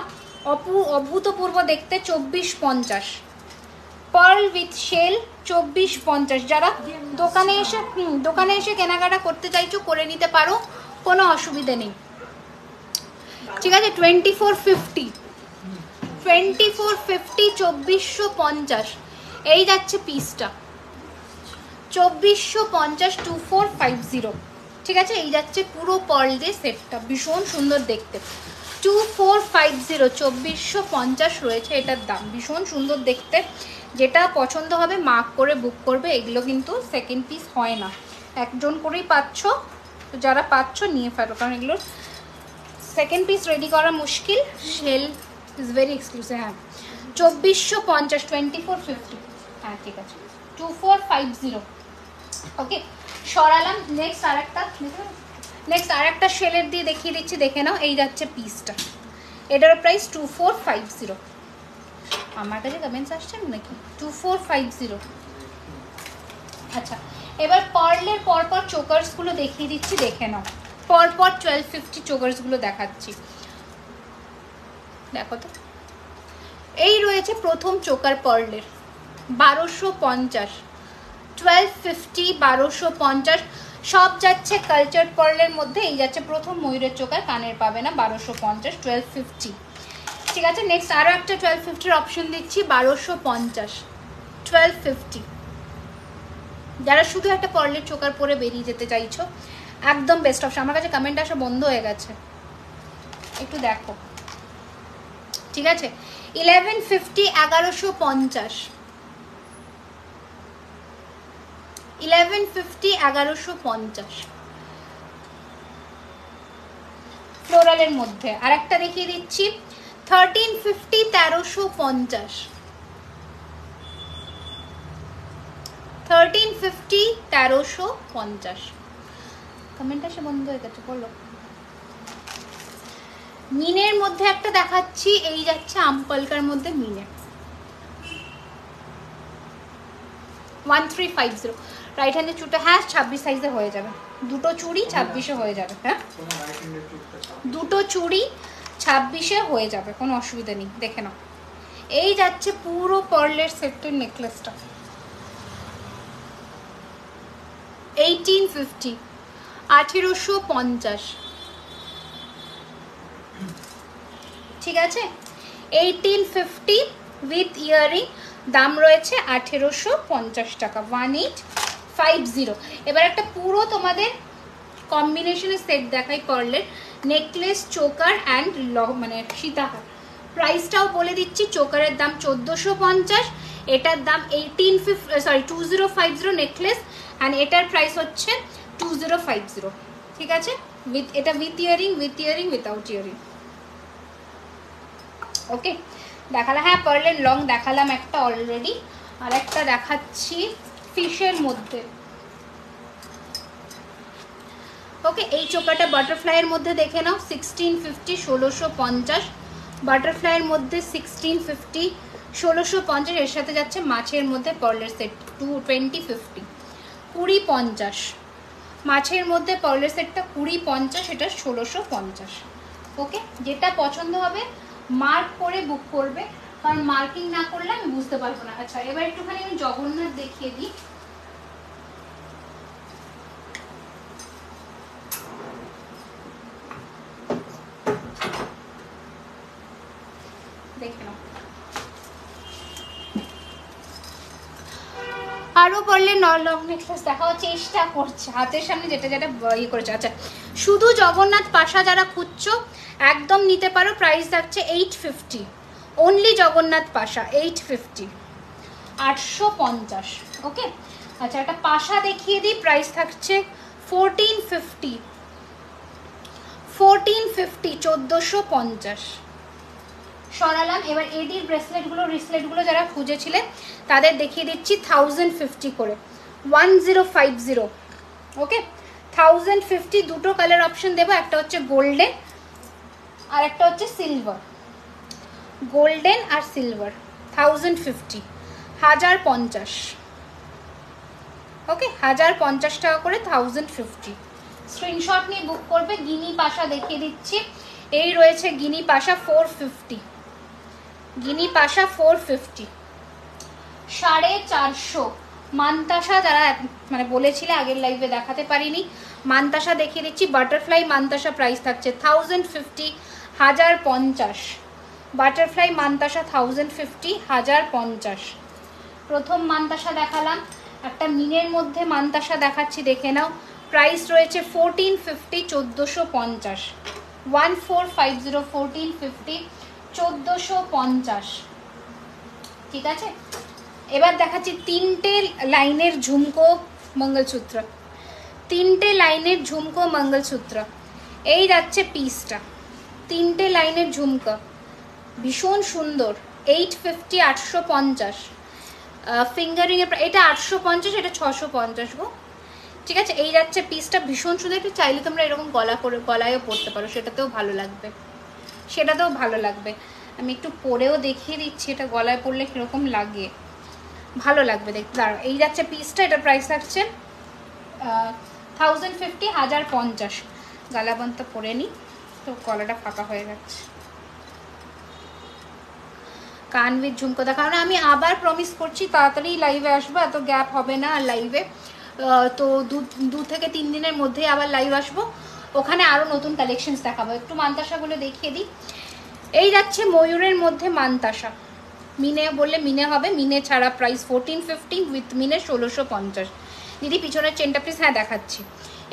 A: অভূতপূর্ব দেখতে। 2450, পার্ল উইথ শেল, 2450। যারা দোকানে এসে কেনাকাটা করতে চাইছো করে নিতে পারো, কোনো অসুবিধে নেই, ঠিক আছে। 2450, 2450, এই যাচ্ছে পিসটা 2450, 2450, ঠিক আছে। এই যাচ্ছে পুরো পার্ল দিয়ে সেটটা, ভীষণ সুন্দর দেখতে। 2450, 2450 রয়েছে এটার দাম, ভীষণ সুন্দর দেখতে। যেটা পছন্দ হবে মার্ক করে বুক করবে। এগুলো কিন্তু সেকেন্ড পিস হয় না, একজন করেই পাচ্ছ, তো যারা পাচ্ছ নিয়ে ফেলো, কারণ এগুলোর সেকেন্ড পিস রেডি করা মুশকিল। Shell is very exclusive. হ্যাঁ, 2450, 2450, হ্যাঁ ঠিক আছে। 2450, ওকে, সরালাম। নেক্সট আরেকটা শেলের দিয়ে দেখিয়ে দিচ্ছি, দেখে নাও। এই যাচ্ছে পিসটা, এটার প্রাইস 2450। আমার কাছে কমেন্টস আসছেন নাকি? 2450, আচ্ছা। এবার পার্লের পরপর চোকার্সগুলো দেখিয়ে দিচ্ছি, দেখে নাও। পরপর 1250 চোকার্সগুলো দেখাচ্ছি, দেখো তো। এই রয়েছে প্রথম চোকার পার্লের, 1250, 1250, 1250, সব যাচ্ছে কালচার পার্লের মধ্যে। এই যাচ্ছে প্রথম ময়ূরের চোকার, কানের পাবে না, 1250, 1250, ঠিক আছে। নেক্সট আরও একটা 1250 অপশন দিচ্ছি, 1250, 1250। যারা শুধু একটা পার্লের চোকার পরে বেরিয়ে যেতে চাইছো, একদম বেস্ট অপশন। আমার কাছে কমেন্ট আসা বন্ধ হয়ে গেছে, একটু দেখো, ঠিক আছে। 1150, 1150, 1150, 1150, ফ্লোরালের মধ্যে। আর একটা দেখিয়ে দিচ্ছি, 1350, 1350, 1350, 1350। কমেন্ট আসে বন্ধ হয়ে গেছে, বলো। মিনের মধ্যে একটা দেখাচ্ছি, এই যাচ্ছে আমপালকার মধ্যে মিনে, 1350। রাইট হ্যান্ডের চুটা, হ্যাঁ 26 সাইজে হয়ে যাবে, দুটো চুড়ি 26-এ হয়ে যাবে। হ্যাঁ, দুটো চুড়ি 26-এ হয়ে যাবে, কোনো অসুবিধা নেই। দেখে নাও, এই যাচ্ছে পুরো পার্লের সেটের নেকলেসটা, 1850। 1850, ঠিক আছে। 1850 উইথ ইয়ারিং, দাম রয়েছে 1850 টাকা, 1850। এবার একটা পুরো তোমাদের কম্বিনেশনের সেট দেখাই পার্লের, নেকলেস, চোকার অ্যান্ড মানে সীতাহার। প্রাইসটাও বলে দিচ্ছি, চোকারের দাম 1450, এটার দাম 2050 নেকলেস, অ্যান্ড এটার প্রাইস হচ্ছে 2050, ঠিক আছে। এটা উইথ ইয়ারিং, উইথাউট ইয়ারিং। ওকে, দেখালাম, হ্যাঁ পার্লের লং দেখালাম একটা অলরেডি, আর একটা দেখাচ্ছি ফিশের মধ্যে। ওকে, এই চোকাটা বাটারফ্লাইয়ের মধ্যে দেখে নাও, 1650, 1650, বাটারফ্লাইয়ের মধ্যে 1650, 1650, এর সাথে যাচ্ছে মাছের মধ্যে পার্লের সেট 2050, 2050, মাছের মধ্যে পার্লের সেটটা 2050, এটা 1650। ওকে, যেটা পছন্দ হবে মার্ক করে বুক করবে, কারণ মার্কিং না করলে আমি বুঝতে পারবো না। আচ্ছা, এবার একটুখানি আমি জগন্নাথ দেখিয়ে দিই। দেখে নাও, আরো পড়লে লং নেকলেস দেখাও চেষ্টা করছে, হাতের সামনে যেটা যেটা ইয়ে করেছে। আচ্ছা, শুধু জগন্নাথ পাশা যারা খুঁজছো একদম নিতে পারো, প্রাইস থাকছে 850, অনলি জগন্নাথ পাশা 850, 850। ওকে, আচ্ছা একটা পাশা দেখিয়ে দিই, প্রাইস থাকছে 1450, 1450, সরালাম। এবার এডির রিসলেটগুলো যারা খুঁজেছিলেন তাদের দেখিয়ে দিচ্ছি 1050 করে, 1050। ওকে, 1050, দুটো কালার অপশন দেবো, একটা হচ্ছে গোল্ডেন আর একটা হচ্ছে সিলভার, গোল্ডেন আর সিলভার, 1050, 1050। ওকে, 1050 টাকা করে 1050, স্ক্রিনশট নিয়ে বুক করবে। গিনি পাশা দেখিয়ে দিচ্ছি, এই রয়েছে গিনি পাশা 450, গিনি পাশা 450, 450। মানতাসা যারা মানে বলেছিলে আগের লাইভে দেখাতে পারিনি, মানতাসা দেখিয়ে দিচ্ছি, বাটারফ্লাই মানতাসা প্রাইস থাকছে 1050, 1050, বাটারফ্লাই মানতাসা 1050, 1050। প্রথম মানতাসা দেখালাম, একটা মিনের মধ্যে মানতাসা দেখাচ্ছি, দেখে নাও, প্রাইস রয়েছে 1450, 1450, 1450, 1450, 1450, ঠিক আছে। এবার দেখাচ্ছি তিনটে লাইনের ঝুমকো মঙ্গলসূত্র, তিনটে লাইনের ঝুমকো মঙ্গলসূত্র, এই যাচ্ছে পিসটা, তিনটে লাইনের ঝুমকা, ভীষণ সুন্দর, 850, 850, ফিঙ্গারিং এর এটা 850, এটা 650 গো, ঠিক আছে। এই যাচ্ছে পিসটা, ভীষণ সুন্দর, একটু চাইলে তোমরা এরকম গলায়ও পরতে পারো, সেটাতেও ভালো লাগবে, সেটাতেও ভালো লাগবে। আমি একটু পরেও দেখিয়ে দিচ্ছি এটা গলায় পরলে কিরকম লাগে, ভালো লাগবে দেখতে। দাঁড়াও, এই যাচ্ছে পিসটা, এটা প্রাইস থাকছে 1050, 1050। গালাবন্ত পরে নি তো গলাটা ফাঁকা হয়ে যাচ্ছে। কান উইথ ঝুমকো দেখাও না, আমি আবার প্রমিস করছি তাড়াতাড়ি লাইভে আসবো, এত গ্যাপ হবে না আর লাইভে, তো 2 থেকে 3 দিনের মধ্যেই আবার লাইভ আসবো, ওখানে আরও নতুন কালেকশনস দেখাবো। একটু মানতাসাগুলো দেখিয়ে দিই। এই যাচ্ছে ময়ূরের মধ্যে মানতাসা, মিনে বললে মিনে হবে, মিনে ছাড়া প্রাইস 1450, উইথ মিনে 1650। দিদি পিছনের চেনটা প্লিজ, হ্যাঁ দেখাচ্ছি,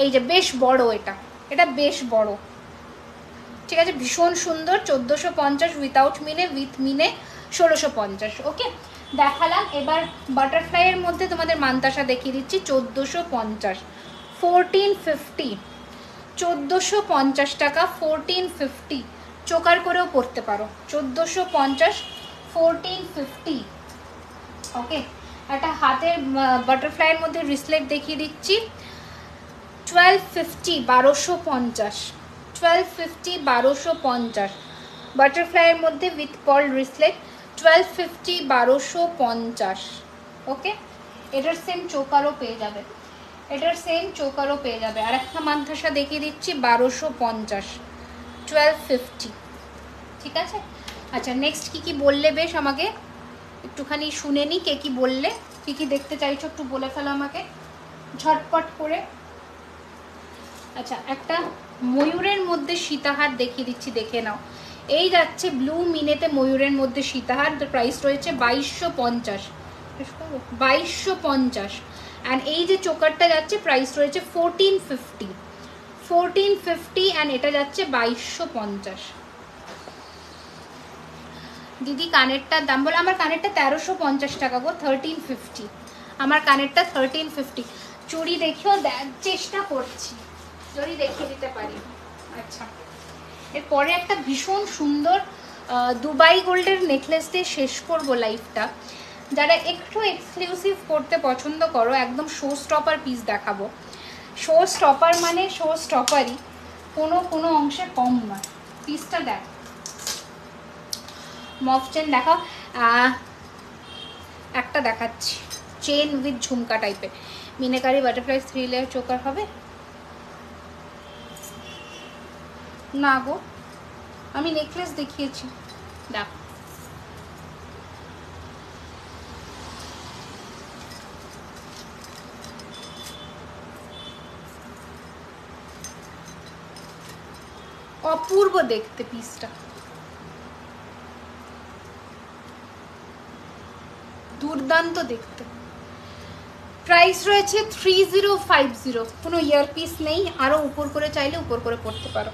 A: এই যে বেশ বড়, এটা বেশ বড়, ঠিক আছে, ভীষণ সুন্দর, 1450, উইথাউট মিনে, উইথ মিনে 1650। ওকে, দেখালাম। এবার বাটারফ্লাইয়ের মধ্যে তোমাদের মানতাসা দেখিয়ে দিচ্ছি, 1450, 1450, 1450 টাকা, 1450, চোকার করেও পরতে পারো, 1450, 1450। ওকে, একটা হাতের বাটারফ্লাইয়ের মধ্যে রিসলেট দেখিয়ে দিচ্ছি, 1250, 1250, 1250, 1250, বাটারফ্লাইয়ের মধ্যে উইথ পার্ল রিসলেট, 1250, 1250। ওকে, এটার সেম চোকারও পেয়ে যাবে, এটার সেম চোকারও পেয়ে যাবে। আর একটা মানতাসা দেখিয়ে দিচ্ছি, 1250, 1250, ঠিক আছে। আচ্ছা, নেক্সট কি বললে বেশ, আমাকে একটুখানি শুনে নি, কে কি বললে, কি দেখতে চাইছো একটু বলে ফেলো আমাকে ঝটপট করে। আচ্ছা, একটা ময়ূরের মধ্যে সীতাহার দেখিয়ে দিচ্ছি, দেখে নাও। এই যাচ্ছে ব্লু মিনেতে ময়ূরের মধ্যে সীতাহার, প্রাইস রয়েছে 2250, 2250। অ্যান্ড এই যে চোকারটা যাচ্ছে প্রাইস রয়েছে 1450 অ্যান্ড এটা যাচ্ছে 2250। দিদি কানেরটার দাম বলে, আমার কানেরটা 1350 টাকা গো, 1350 আমার কানেরটা, 1350। চুড়ি দেখেও চেষ্টা করছি যদি দেখিয়ে দিতে পারি। আচ্ছা, এরপরে একটা ভীষণ সুন্দর দুবাই গোল্ডের নেকলেস দিয়ে শেষ করবো লাইফটা। যারা একটু এক্সক্লুসিভ করতে পছন্দ করো, একদম শো স্টপার পিস দেখাবো। শো স্টপার মানে শো স্টপারই, কোনো অংশে কম নয়। পিসটা দেখ, মফ চেন দেখাও। একটা দেখাচ্ছি, চেন উইথ ঝুমকা টাইপের, মিনাকারি বাটারফ্লাই 3 লেয়ার চোকার হবে না গো, আমি নেকলেস দেখিয়েছি। দেখ, অপূর্ব দেখতে পিসটা, দুর্দান্ত দেখতে। প্রাইস রয়েছে 3050। কোনো ইয়ার পিস নেই, আরো উপর করে চাইলে উপর করে পড়তে পারো।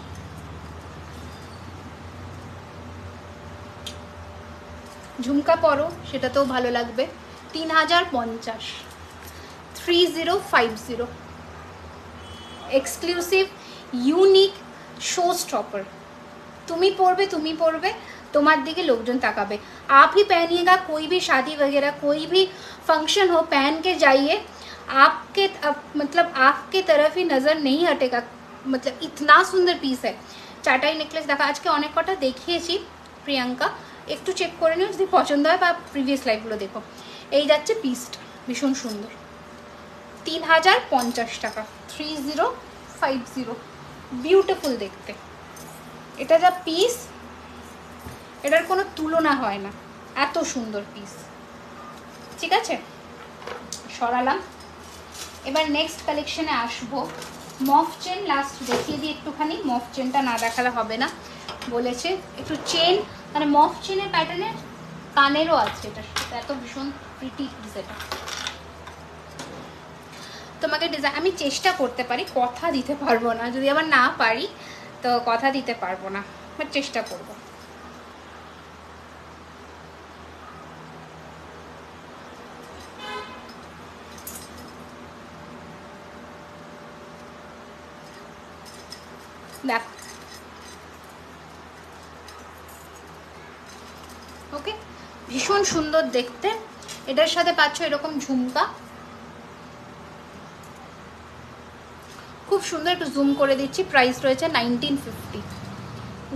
A: ঝুমকা পরো, সেটাতেও ভালো লাগবে। 3050, 3050। Exclusive unique show stopper. तुम ही पड़बे तुम्हार दिखे लोकजन ताकाबे। आप ही पहनिएगा, कोई भी शादी वगैरह कोई भी फंक्शन हो पहन के जाइए, आपके मतलब आपके तरफ ही नज़र नहीं हटेगा। मतलब इतना सुंदर पीस है। चाटाई नेकलेस देखा आज के अनेक कटा देखिए प्रियंका, একটু চেক করে নিও যদি পছন্দ হয়, বা প্রিভিয়াস লাইভগুলো দেখো। এই যাচ্ছে পিসটা, ভীষণ সুন্দর, 3050 টাকা, 3050। বিউটিফুল দেখতে, এটা যা পিস, এটার কোনো তুলনা হয় না, এত সুন্দর পিস। ঠিক আছে, সরালাম। এবার নেক্সট কালেকশনে আসবো। মফ চেন লাস্ট দেখিয়ে দিই একটুখানি, মফ চেনটা না দেখালে হবে না বলেছে। একটু চেন মানে মফ চেনের প্যাটার্নের কানেরও আছে, এটা এত ভীষণ প্রিটি পিস। এটা তোমাকে ডিজাইন আমি চেষ্টা করতে পারি, কথা দিতে পারবো না। যদি আবার না পারি তো কথা দিতে পারবো না, বাট চেষ্টা করব। দেখ, ওকে, ভীষণ সুন্দর দেখতে। এটার সাথে পাচ্ছ এরকম ঝুমকা, খুব সুন্দর। একটু জুম করে দিচ্ছি, প্রাইস রয়েছে 1950,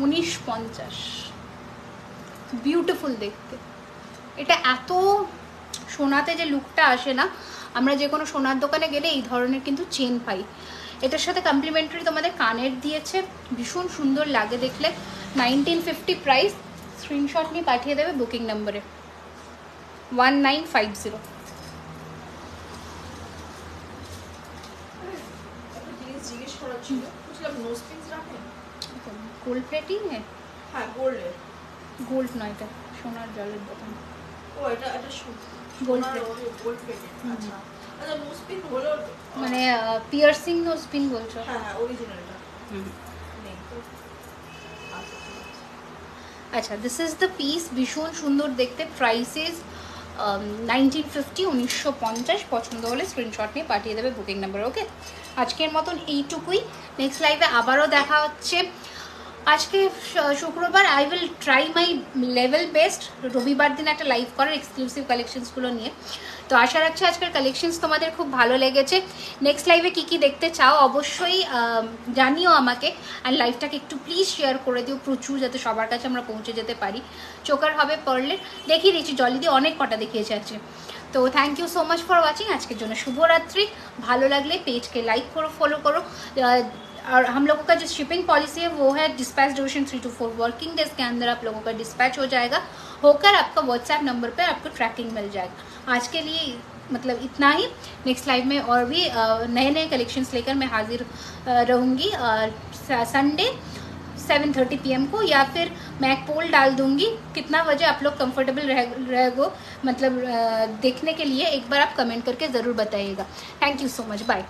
A: 1950। বিউটিফুল দেখতে। এটা এত সোনাতে যে লুকটা আসে না, আমরা যে কোনো সোনার দোকানে গেলে এই ধরনের কিন্তু চেন পাই। এটার সাথে কমপ্লিমেন্টারি তোমাদের কানের দিয়েছে, ভীষণ সুন্দর লাগে দেখলে। 1950 প্রাইস। স্ক্রিনশট নিয়ে পাঠিয়ে দেবে বুকিং নাম্বারে 1950। গোল্ড প্লেটিং হ্যাঁ, গোল্ড নয়, এটা সোনার জলের দোকান। ও এটা গোল্ড প্লেট। আচ্ছা, নোজ পিন হলো মানে পিয়ার্সিং নোজ পিন বলছো? হ্যাঁ হ্যাঁ, অরিজিনালটা। আচ্ছা, দিস ইজ দ্য পিস, ভীষণ সুন্দর দেখতে। Price is 1950, 1950। পছন্দ হলে স্ক্রিনশট নিয়ে পাঠিয়ে দেবে বুকিং নাম্বার। ওকে, আজকের মতন এইটুকুই। নেক্সট লাইভে আবারও দেখা হচ্ছে। আজকে শুক্রবার, I will try my level best রবিবার দিন একটা লাইভ করার এক্সক্লুসিভ কালেকশনসগুলো নিয়ে। তো আশা রাখছি আজকের কালেকশনস তোমাদের খুব ভালো লেগেছে। নেক্সট লাইভে কী কী দেখতে চাও অবশ্যই জানিও আমাকে, অ্যান্ড লাইভটাকে একটু প্লিজ শেয়ার করে দিও প্রচুর, যাতে সবার কাছে আমরা পৌঁছে যেতে পারি। চোকার হবে পার্লের, দেখিয়ে দিচ্ছি জলি দিয়ে অনেক কটা দেখিয়েছে আজকে। तो thank you so much for watching. आज के जो शुभरात्रि। भालो लगले पेज के लाइक करो, फॉलो करो। और हम लोगों का जो शिपिंग पॉलिसी है वो है dispatch duration 3 to 4 working days के अंदर आप लोगों का डिस्पैच हो जाएगा, होकर आपका व्हाट्सएप नंबर पर आपको ट्रैकिंग मिल जाएगा। आज के लिए मतलब इतना ही। नेक्स्ट लाइव में और भी नए नए कलेक्शंस लेकर मैं हाजिर रहूँगी संडे 7:30 PM को, या फिर मैं एक पोल डाल दूँगी कितना बजे आप लोग कंफर्टेबल रहोगे मतलब देखने के लिए। एक बार आप कमेंट करके ज़रूर बताइएगा। Thank you so much, bye.